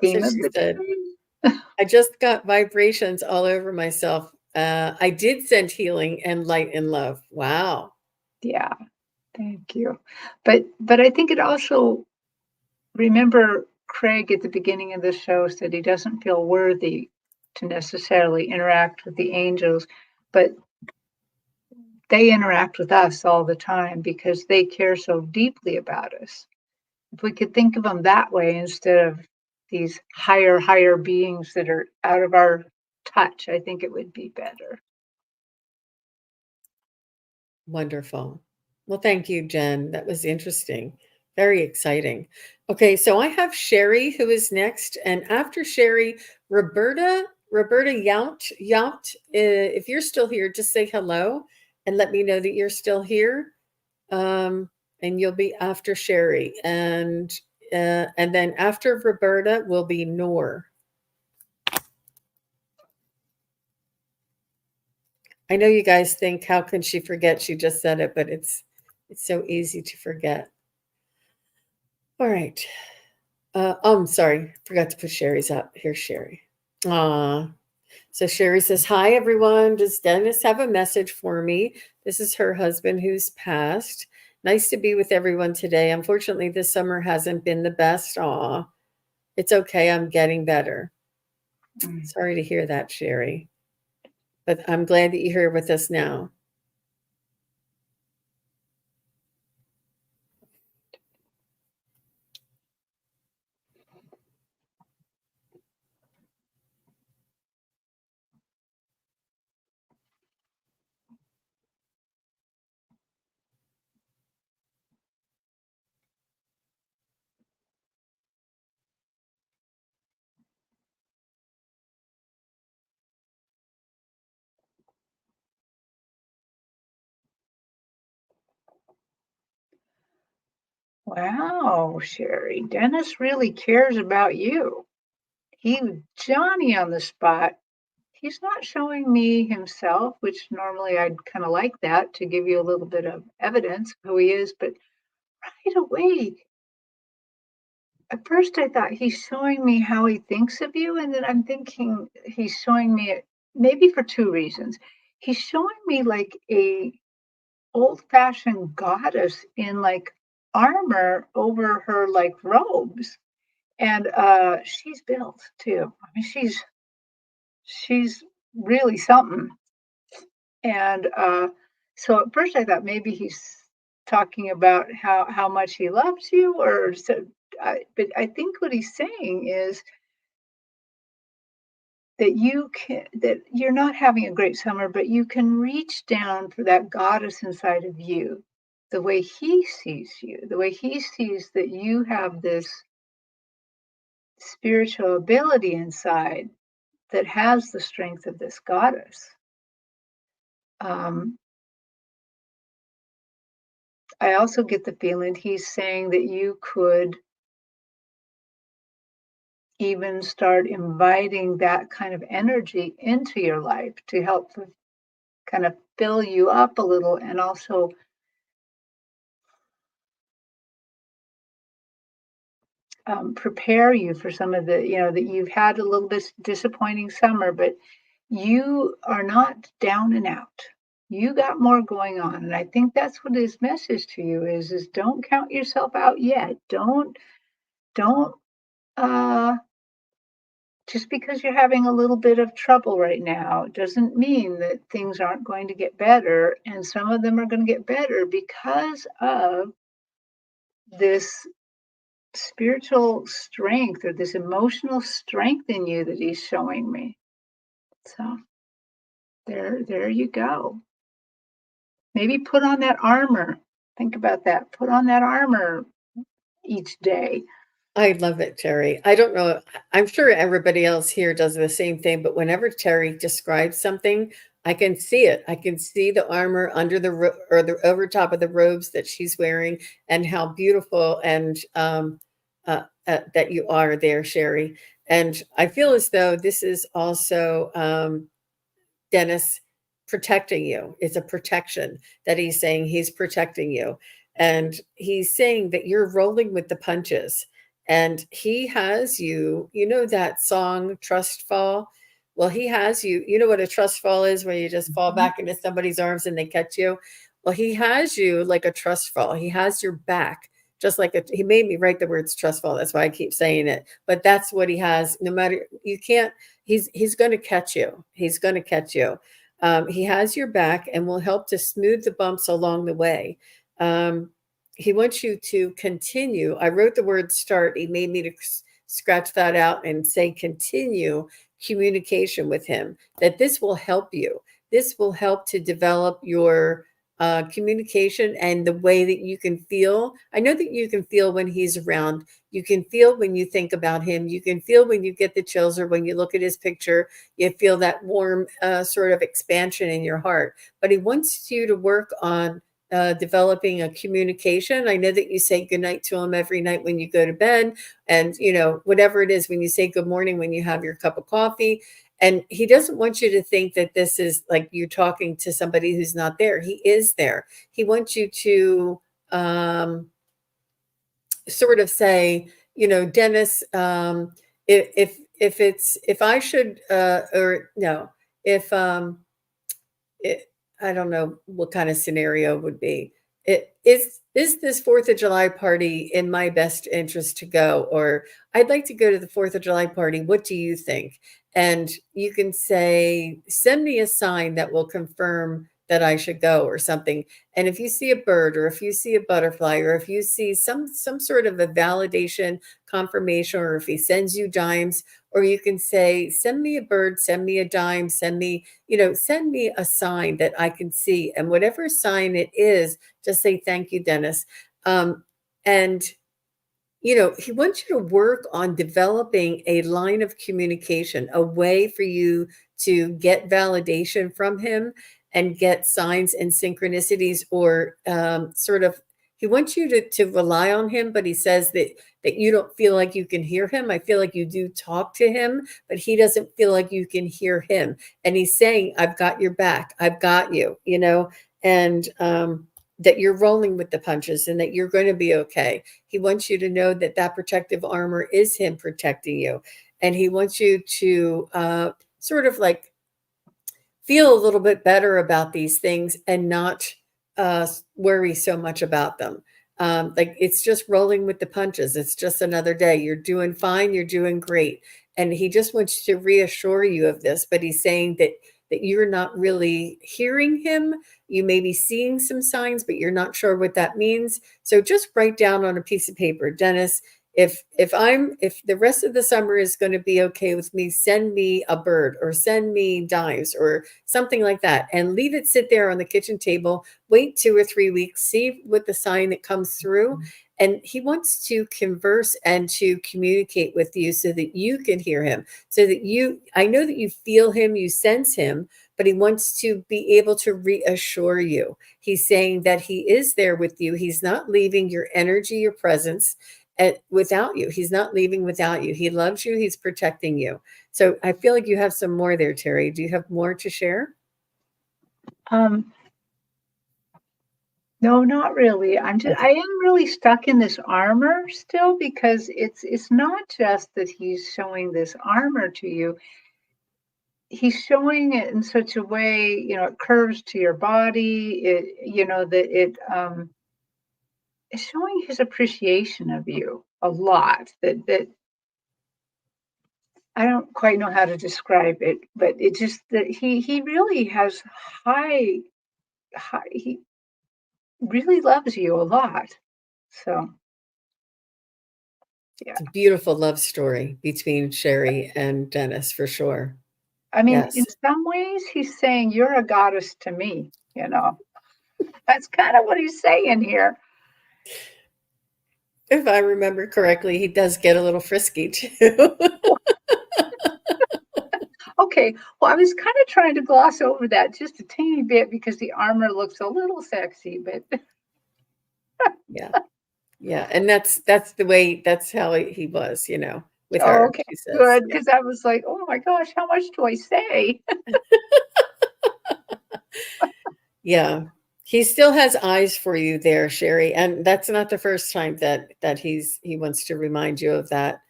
S2: Theme of
S1: she
S2: the
S1: said,
S2: day.
S1: I just got vibrations all over myself. I did send healing and light and love. Wow.
S2: Yeah, thank you. But I think it also, remember Craig at the beginning of the show said he doesn't feel worthy to necessarily interact with the angels, but they interact with us all the time because they care so deeply about us. If we could think of them that way instead of these higher beings that are out of our touch, I think it would be better.
S1: Wonderful. Well, thank you, Jen. That was interesting. Very exciting. Okay, so I have Sherry who is next. And after Sherry, Roberta Yount. If you're still here, just say hello. and let me know that you're still here. And you'll be after Sherry, and then after Roberta will be Noor. I know you guys think, how can she forget? She just said it, but it's so easy to forget. All right. I'm sorry, forgot to put Sherry's up. Here's Sherry. So Sherry says, "Hi everyone. Does Dennis have a message for me? This is her husband who's passed. Nice to be with everyone today. Unfortunately, this summer hasn't been the best. Aw, it's okay. I'm getting better." Sorry to hear that, Sherry, but I'm glad that you're here with us now.
S2: Wow, Sherry, Dennis really cares about you. Johnny on the spot. He's not showing me himself, which normally I'd kind of like that to give you a little bit of evidence of who he is, but right away, at first I thought he's showing me how he thinks of you, and then I'm thinking he's showing me it maybe for two reasons. He's showing me like a old-fashioned goddess in like armor over her like robes. And she's built too. I mean, she's really something. And so at first I thought maybe he's talking about how much he loves you, or so. But I think what he's saying is that you're not having a great summer, but you can reach down for that goddess inside of you, the way he sees you, the way he sees that you have this spiritual ability inside that has the strength of this goddess. Um, I also get the feeling he's saying that you could even start inviting that kind of energy into your life to help kind of fill you up a little, and also prepare you for some of the, that you've had a little bit disappointing summer, but you are not down and out. You got more going on. And I think that's what his message to you is don't count yourself out yet. Don't uh just because you're having a little bit of trouble right now doesn't mean that things aren't going to get better. And some of them are going to get better because of this spiritual strength or this emotional strength in you that he's showing me. So there you go. Maybe put on that armor. Think about that. Put on that armor each day.
S1: I love it, Terry. I don't know. I'm sure everybody else here does the same thing, but whenever Terry describes something, I can see it. I can see the armor under or the over top of the robes that she's wearing, and how beautiful and that you are there, Sherry. And I feel as though this is also Dennis protecting you. It's a protection that he's saying, he's protecting you. And he's saying that you're rolling with the punches. And he has you, that song, Trust Fall? Well, he has you. You know what a trust fall is, where you just fall back into somebody's arms and they catch you? Well, he has you like a trust fall. He has your back, just like he made me write the words trust fall. That's why I keep saying it. But that's what he has. No matter, you can't, he's going to catch you. He's going to catch you. He has your back and will help to smooth the bumps along the way. He wants you to continue. I wrote the word start. He made me to scratch that out and say continue communication with him, that this will help you. This will help to develop your communication and the way that you can feel. I know that you can feel when he's around. You can feel when you think about him. You can feel when you get the chills or when you look at his picture, you feel that warm sort of expansion in your heart. But he wants you to work on developing a communication. I know that you say goodnight to him every night when you go to bed, and whatever it is, when you say good morning when you have your cup of coffee. And he doesn't want you to think that this is like you talking to somebody who's not there. He is there. He wants you to sort of say, Dennis, if I should or no, if it, I don't know what kind of scenario would be. Is this Fourth of July party in my best interest to go? Or I'd like to go to the Fourth of July party. What do you think? And you can say, send me a sign that will confirm that I should go or something. And if you see a bird or if you see a butterfly or if you see some sort of a validation, confirmation, or if he sends you dimes, or you can say, send me a bird, send me a dime, send me a sign that I can see. And whatever sign it is, just say, thank you, Dennis. And he wants you to work on developing a line of communication, a way for you to get validation from him and get signs and synchronicities, or sort of, he wants you to rely on him, but he says that you don't feel like you can hear him. I feel like you do talk to him, but he doesn't feel like you can hear him. And he's saying, I've got your back. I've got you, and that you're rolling with the punches and that you're going to be okay. He wants you to know that that protective armor is him protecting you. And he wants you to sort of like feel a little bit better about these things and not worry so much about them. Like it's just rolling with the punches. It's just another day. You're doing fine. You're doing great. And he just wants to reassure you of this, but he's saying that you're not really hearing him. You may be seeing some signs, but you're not sure what that means. So just write down on a piece of paper, Dennis, if the rest of the summer is going to be okay with me, send me a bird or send me dimes or something like that, and leave it sit there on the kitchen table. Wait 2 or 3 weeks, see what the sign that comes through. And he wants to converse and to communicate with you so that you can hear him, so that I know that you feel him, you sense him, but he wants to be able to reassure you. He's saying that he is there with you. He's not leaving your energy, your presence without you. He's not leaving without you. He loves you. He's protecting you. So I feel like you have some more there, Terri. Do you have more to share?
S2: No, not really. I am really stuck in this armor still, because it's not just that he's showing this armor to you. He's showing it in such a way, it curves to your body. It's showing his appreciation of you a lot. That I don't quite know how to describe it, but it just that he really has high. He really loves you a lot. So, yeah.
S1: It's a beautiful love story between Sherry and Dennis, for sure.
S2: I mean,
S1: Yes.
S2: in some ways, he's saying, you're a goddess to me, That's kind of what he's saying here.
S1: If I remember correctly, he does get a little frisky too.
S2: Okay, well, I was kind of trying to gloss over that just a teeny bit because the armor looks a little sexy, but
S1: Yeah. Yeah. And that's the way, that's how he was, with
S2: oh,
S1: her,
S2: okay,
S1: she says.
S2: good,
S1: Yeah.
S2: because I was like, oh my gosh, how much do I say?
S1: Yeah. He still has eyes for you there, Sherry. And that's not the first time that he wants to remind you of that.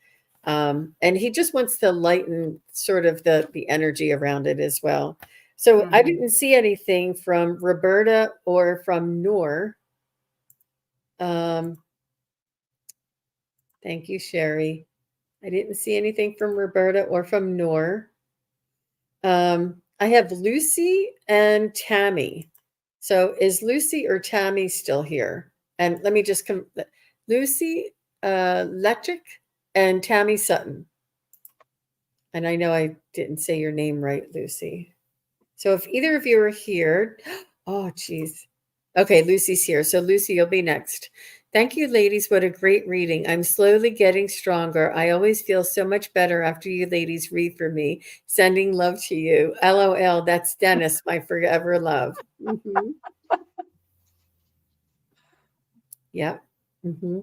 S1: And he just wants to lighten sort of the energy around it as well. So I
S2: Mhm.
S1: didn't see anything from Roberta or from Noor. Um, thank you, Sherry. I didn't see anything from Roberta or from Noor. I have Lucy and Tammy. So is Lucy or Tammy still here? And let me just come. Lucy Letrick and Tammy Sutton. And I know I didn't say your name right, Lucy. So if either of you are here, oh, geez. Okay, Lucy's here. So Lucy, you'll be next. Thank you, ladies. What a great reading. I'm slowly getting stronger. I always feel so much better after you ladies read for me. Sending love to you. LOL. That's Dennis, my forever love. Mm-hmm. Yeah. Mm-hmm.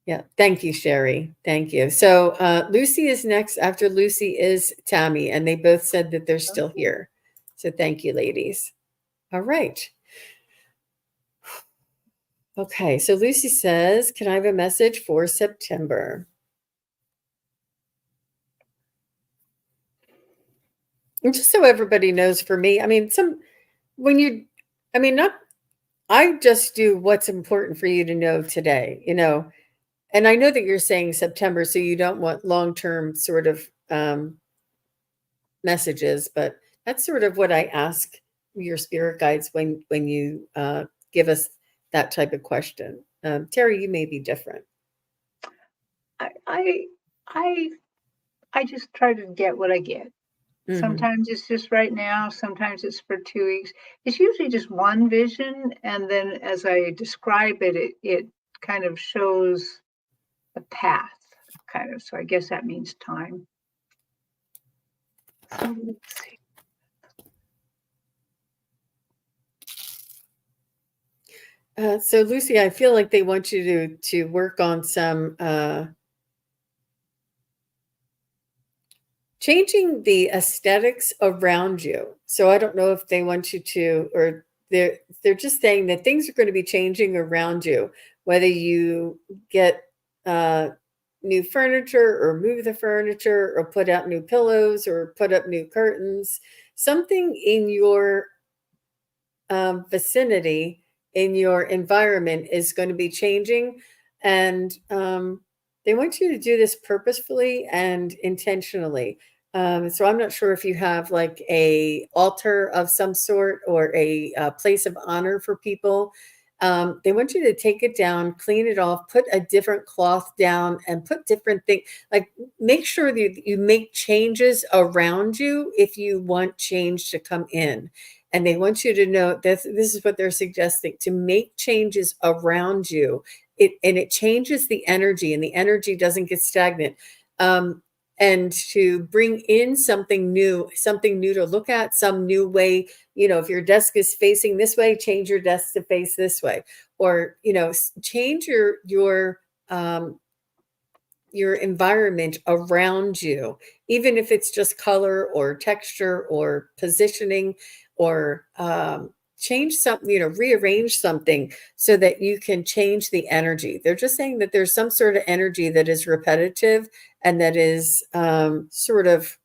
S1: Yeah. Thank you, Sherry. Thank you. So Lucy is next. After Lucy is Tammy, and they both said that they're still here. So thank you, ladies. All right. Okay, so Lucy says, can I have a message for September? And just so everybody knows, for me, I mean, when you, I mean, not, I just do what's important for you to know today, and I know that you're saying September, so you don't want long-term sort of messages, but that's sort of what I ask your spirit guides when you give us that type of question. Terry, you may be different.
S2: I I I, I just try to get what I get.
S1: Mm-hmm.
S2: Sometimes it's just right now, sometimes it's for 2 weeks. It's usually just one vision, and then as I describe it, it kind of shows a path, kind of. So I guess that means time. So let's see.
S1: So Lucy, I feel like they want you to work on some changing the aesthetics around you. So I don't know if they want you to, or they're just saying that things are going to be changing around you, whether you get new furniture or move the furniture or put out new pillows or put up new curtains. Something in your vicinity, in your environment, is going to be changing, and they want you to do this purposefully and intentionally. So I'm not sure if you have like a altar of some sort or a place of honor for people. They want you to take it down, clean it off, put a different cloth down, and put different things. Like, make sure that you make changes around you if you want change to come in. And they want you to know that this is what they're suggesting, to make changes around you. And it changes the energy, and the energy doesn't get stagnant. And to bring in something new to look at, some new way. If your desk is facing this way, change your desk to face this way, or change your environment around you, even if it's just color or texture or positioning, or change something, rearrange something so that you can change the energy. They're just saying that there's some sort of energy that is repetitive and that is sort of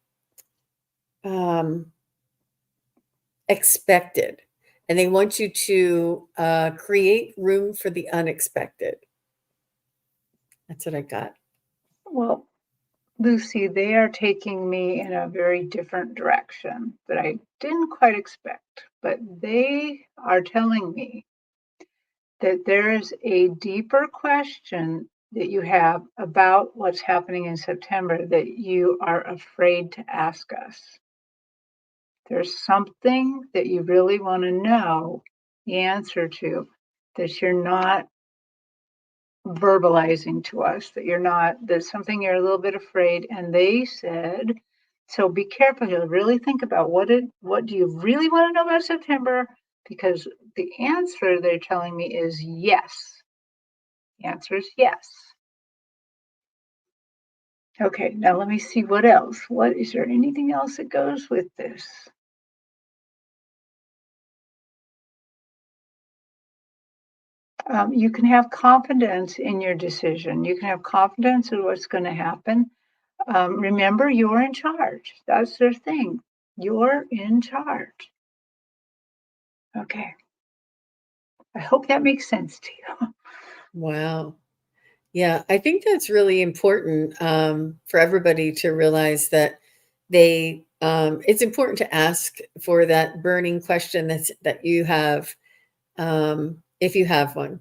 S1: expected. And they want you to create room for the unexpected. That's what I got.
S2: Well, Lucy, they are taking me in a very different direction that I didn't quite expect, but they are telling me that there is a deeper question that you have about what's happening in September that you are afraid to ask us. There's something that you really want to know the answer to that you're not verbalizing to us, that you're not, there's something you're a little bit afraid. And they said, so be careful. You'll really think about what do you really want to know about September? Because the answer they're telling me is yes. The answer is yes. Okay, now let me see what else. What is there anything else that goes with this? You can have confidence in your decision. You can have confidence in what's going to happen. Remember, you're in charge. That's their thing. You're in charge. Okay. I hope that makes sense to you.
S1: Wow. Yeah, I think that's really important for everybody to realize that it's important to ask for that burning question that you have, if you have one,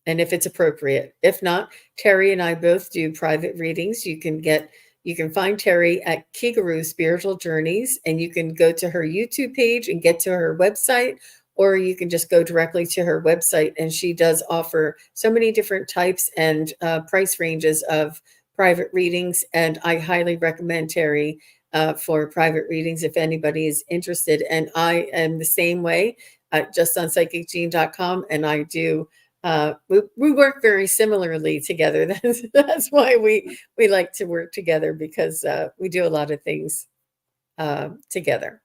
S1: and if it's appropriate. If not, Terry and I both do private readings. You can find Terry at Kigaru Spiritual Journeys, and you can go to her YouTube page and get to her website, or you can just go directly to her website, and she does offer so many different types and price ranges of private readings. And I highly recommend Terri for private readings if anybody is interested. And I am the same way, just on psychicgene.com, and I do. We work very similarly together. That's why we like to work together, because we do a lot of things together.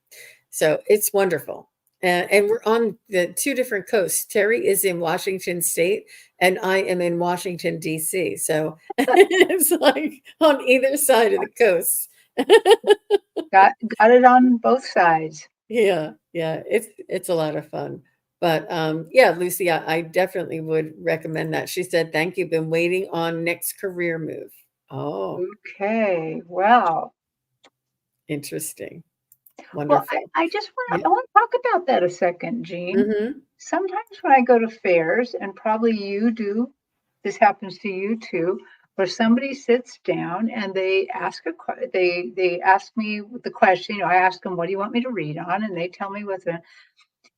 S1: So it's wonderful. And we're on the two different coasts. Terri is in Washington State, and I am in Washington, D.C. So it's like on either side of the coast.
S2: Got it on both sides.
S1: Yeah, yeah, it's a lot of fun. But yeah, Lucy, I definitely would recommend that. She said, "Thank you. Been waiting on next career move." Oh,
S2: Okay, wow.
S1: interesting.
S2: Well,
S1: Wonderful.
S2: I just
S1: Yeah.
S2: wanna talk about that a second, Jean.
S1: Hmm.
S2: Sometimes when I go to fairs, and probably you do, this happens to you too, where somebody sits down and they ask they ask me the question, I ask them, "What do you want me to read on?" And they tell me what the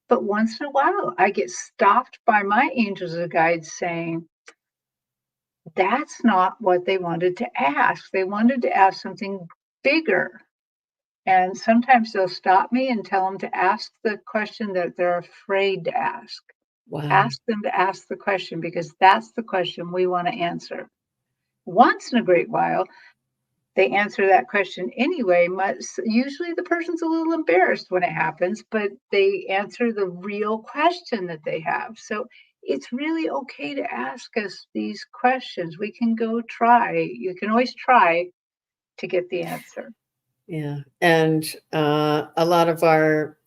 S2: but once in a while, I get stopped by my angels and guides saying, "That's not what they wanted to ask. They wanted to ask something bigger." And sometimes they'll stop me and tell them to ask the question that they're afraid to ask.
S1: Wow.
S2: Ask them to ask the question because that's the question we want to answer. Once in a great while, they answer that question anyway. Usually the person's a little embarrassed when it happens, but they answer the real question that they have. So it's really okay to ask us these questions. We can go try. You can always try to get the answer.
S1: Yeah, and a lot of our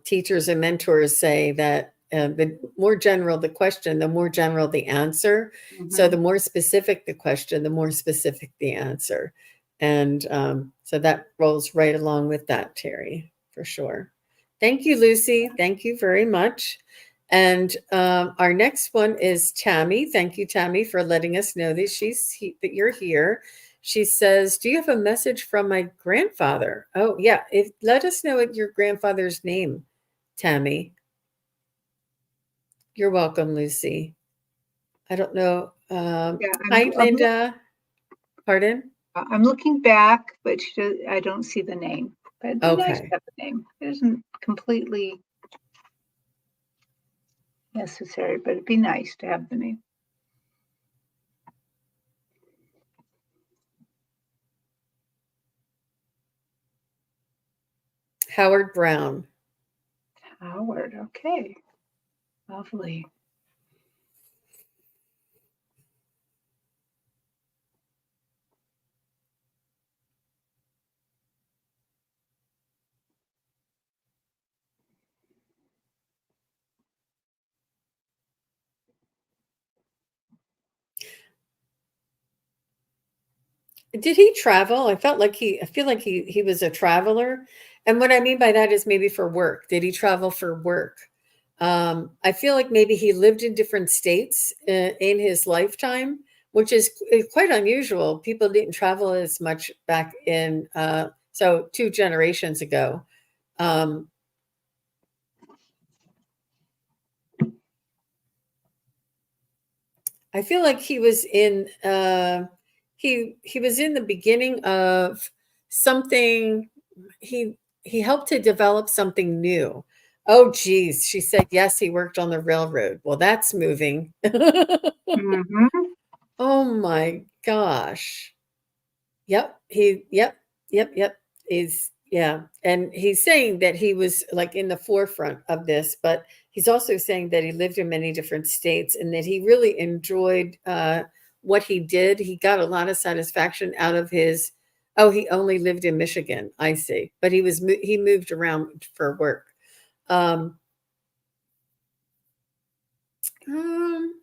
S1: teachers and mentors say that the more general the question, the more general the answer. So the
S2: Mhm.
S1: more specific the question, the more specific the answer. And so that rolls right along with that, Terri, for sure. Thank you, Lucy. Thank you very much. And our next one is Tammy. Thank you, Tammy, for letting us know that that you're here. She says, "Do you have a message from my grandfather?" Oh, yeah. Let us know what your grandfather's name, Tammy. You're welcome, Lucy. I don't know.
S2: Yeah,
S1: Hi, Linda. Pardon?
S2: I'm looking back, but I don't see the name. But it'd be nice to
S1: Okay.
S2: have the name. It isn't completely necessary, but it'd be nice to have the name.
S1: Howard Brown.
S2: Howard, okay. Lovely.
S1: Did he travel? I feel like he was a traveler. And what I mean by that is maybe for work. Did he travel for work? I feel like maybe he lived in different states in his lifetime, which is quite unusual. People didn't travel as much back in, so 2 generations ago. Um, I feel like he was in the beginning of something. He helped to develop something new. Oh geez, she said yes, he worked on the railroad. Well, that's moving.
S2: Mhm.
S1: Oh my gosh. Yep. Is yeah. And he's saying that he was like in the forefront of this, but he's also saying that he lived in many different states and that he really enjoyed what he did. He got a lot of satisfaction out of his oh, he only lived in Michigan, I see. But he moved around for work. Um, um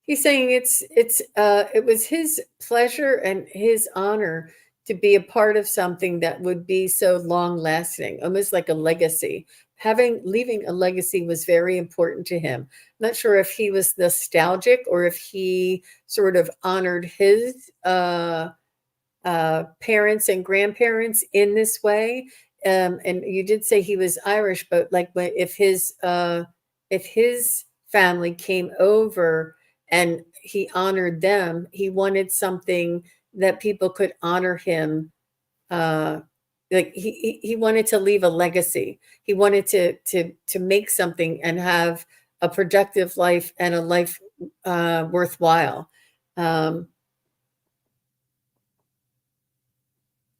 S1: He's saying it was his pleasure and his honor to be a part of something that would be so long lasting, almost like a legacy, leaving a legacy was very important to him. I'm not sure if he was nostalgic or if he sort of honored his parents and grandparents in this way. And you did say he was Irish, but like if his family came over and he honored them, he wanted something that people could honor him. Like he wanted to leave a legacy. He wanted to make something and have a productive life and a life worthwhile. Um,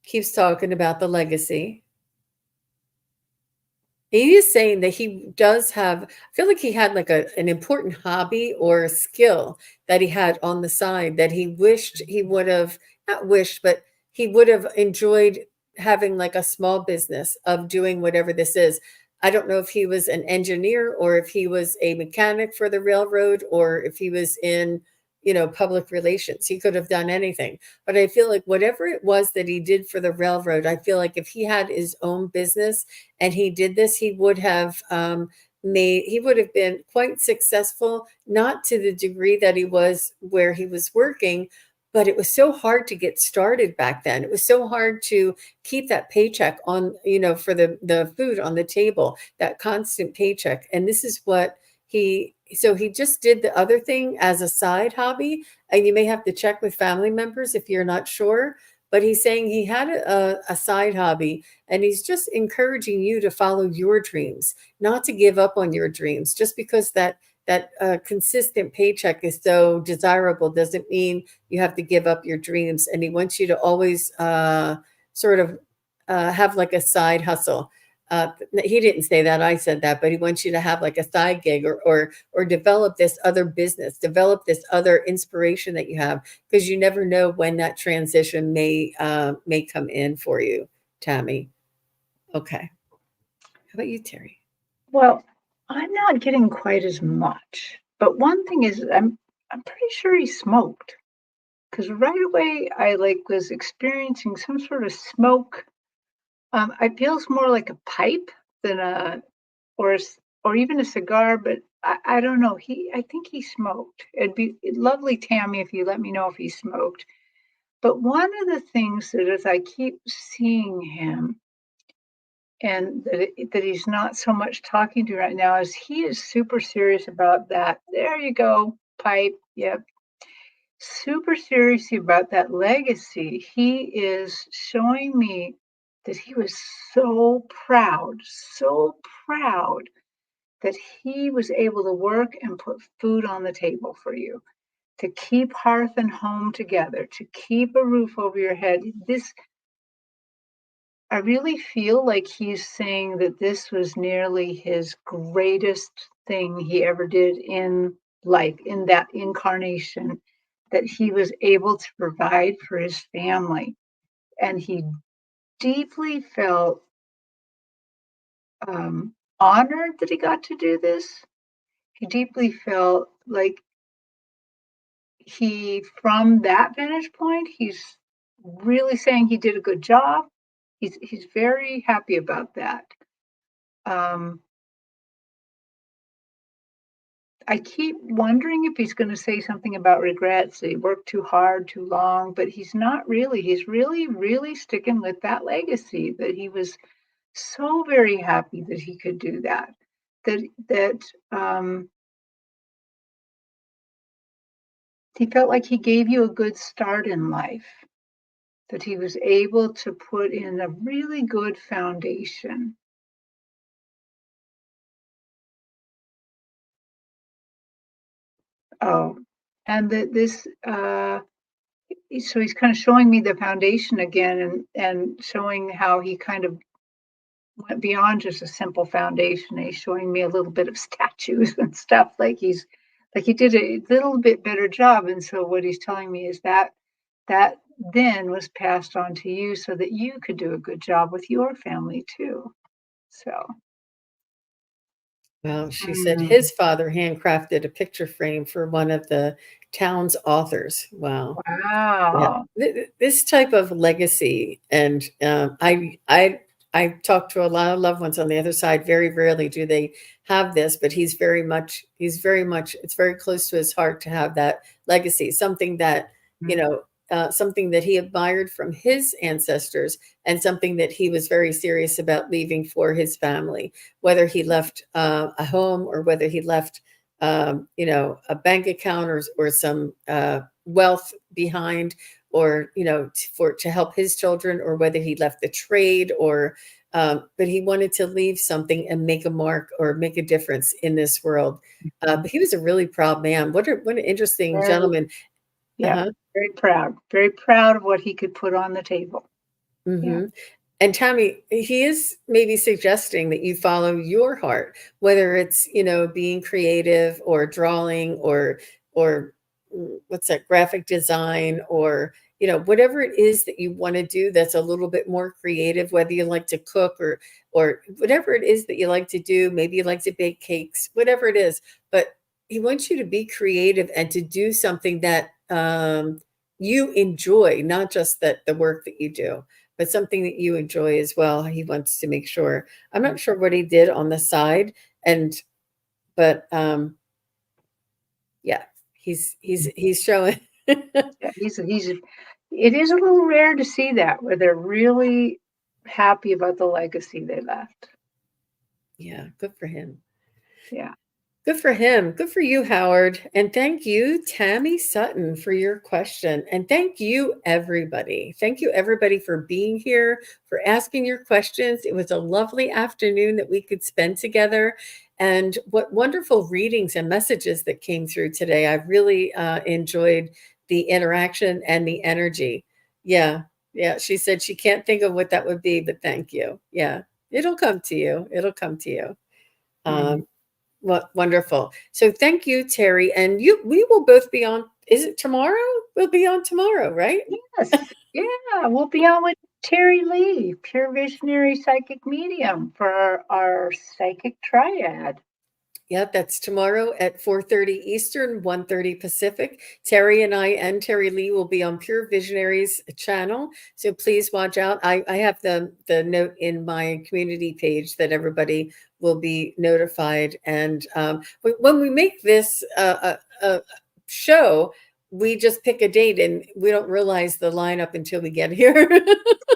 S1: keeps talking about the legacy. He is saying that he does have, I feel like he had like an important hobby or a skill that he had on the side that he wished he would have, not wished, but he would have enjoyed having like a small business of doing whatever this is. I don't know if he was an engineer or if he was a mechanic for the railroad or if he was in, public relations. He could have done anything. But I feel like whatever it was that he did for the railroad, I feel like if he had his own business and he did this, he would have he would have been quite successful, not to the degree that he was where he was working, but it was so hard to get started back then. It was so hard to keep that paycheck on, for the food on the table, that constant paycheck. And this is what he just did the other thing as a side hobby. And you may have to check with family members if you're not sure, but he's saying he had a side hobby, and he's just encouraging you to follow your dreams, not to give up on your dreams. Just because that consistent paycheck is so desirable doesn't mean you have to give up your dreams. And he wants you to always sort of have like a side hustle. He didn't say that, I said that, but he wants you to have like a side gig or develop this other business, develop this other inspiration that you have, because you never know when that transition may come in for you, Tammy. Okay. How about you, Terry?
S2: Well, I'm not getting quite as much. But one thing is I'm pretty sure he smoked. Because right away I like was experiencing some sort of smoke. It feels more like a pipe than or even a cigar, but I don't know. I think he smoked. It'd be lovely, Tammy, if you let me know if he smoked. But one of the things that as I keep seeing him and that he's not so much talking to right now is he is super serious about that. There you go, pipe. Yep. Super serious about that legacy. He is showing me that he was so proud that he was able to work and put food on the table for you, to keep hearth and home together, to keep a roof over your head. I really feel like he's saying that this was nearly his greatest thing he ever did in life, in that incarnation, that he was able to provide for his family. And he deeply felt honored that he got to do this. He deeply felt like from that vantage point, he's really saying he did a good job. He's very happy about that. Um, I keep wondering if he's going to say something about regrets, that he worked too hard, too long, but he's not really. He's really, really sticking with that legacy, that he was so very happy that he could do that. That he felt like he gave you a good start in life, that he was able to put in a really good foundation. Oh, and that this so he's kind of showing me the foundation again and showing how he kind of went beyond just a simple foundation. He's showing me a little bit of statues and stuff, like he did a little bit better job. And so what he's telling me is that then was passed on to you so that you could do a good job with your family too. So
S1: Well, she said
S2: mm,
S1: his father handcrafted a picture frame for one of the town's authors. Wow. Yeah,
S2: wow.
S1: this type of legacy, and I I talk to a lot of loved ones on the other side. Very rarely do they have this, but he's very much, it's very close to his heart to have that legacy, something that, you
S2: Mm.
S1: know, something that he admired from his ancestors and something that he was very serious about leaving for his family, whether he left a home or whether he left, a bank account or some wealth behind, or to help his children, or whether he left the trade, or but he wanted to leave something and make a mark or make a difference in this world.
S2: Mhm.
S1: But he was a really proud man. What an interesting
S2: Very,
S1: gentleman.
S2: yeah,
S1: Uh-huh.
S2: very proud of what he could put on the table. Yeah.
S1: Hmm. And Tammy, he is maybe suggesting that you follow your heart, whether it's, being creative or drawing or what's that, graphic design, or, whatever it is that you want to do that's a little bit more creative, whether you like to cook or whatever it is that you like to do, maybe you like to bake cakes, whatever it is. But he wants you to be creative and to do something that you enjoy, not just that the work that you do, but something that you enjoy as well. He wants to make sure. I'm not sure what he did on the side, and but yeah, he's showing.
S2: Yeah, he's it is a little rare to see that where they're really happy about the legacy they left.
S1: Yeah, good for him.
S2: Yeah.
S1: Good for him. Good for you, Howard. And thank you, Tammy Sutton, for your question. And thank you, everybody. Thank you, everybody, for being here, for asking your questions. It was a lovely afternoon that we could spend together. And what wonderful readings and messages that came through today. I really enjoyed the interaction and the energy. Yeah. Yeah. She said she can't think of what that would be, but thank you. Yeah. It'll come to you. It'll come to you.
S2: Mhm.
S1: Um, what wonderful. So thank you, Terry. And we will both be on, is it tomorrow? We'll be on tomorrow, right?
S2: Yes. Yeah, we'll be on with Terry Lee, pure visionary psychic medium for our psychic triad.
S1: Yeah, that's tomorrow at 4:30 Eastern, 1:30 Pacific. Terry and I and Terry Lee will be on Pure Visionaries channel. So please watch out. I have the note in my community page that everybody will be notified. And when we make this show, we just pick a date and we don't realize the lineup until we get here.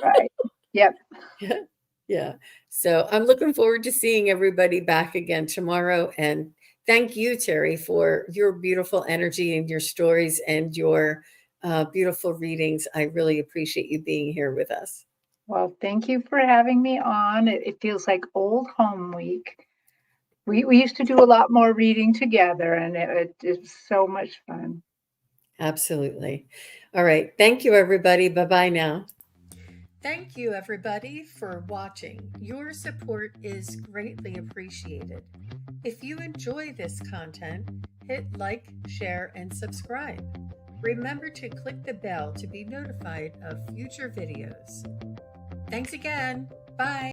S2: Right. Yep.
S1: Yeah. Yeah. So I'm looking forward to seeing everybody back again tomorrow. And thank you, Terry, for your beautiful energy and your stories and your beautiful readings. I really appreciate you being here with us.
S2: Well, thank you for having me on. It feels like old home week. We used to do a lot more reading together, and it's so much fun.
S1: Absolutely. All right. Thank you, everybody. Bye bye now. Thank you, everybody, for watching. Your support is greatly appreciated. If you enjoy this content, hit like, share, and subscribe. Remember to click the bell to be notified of future videos. Thanks again. Bye.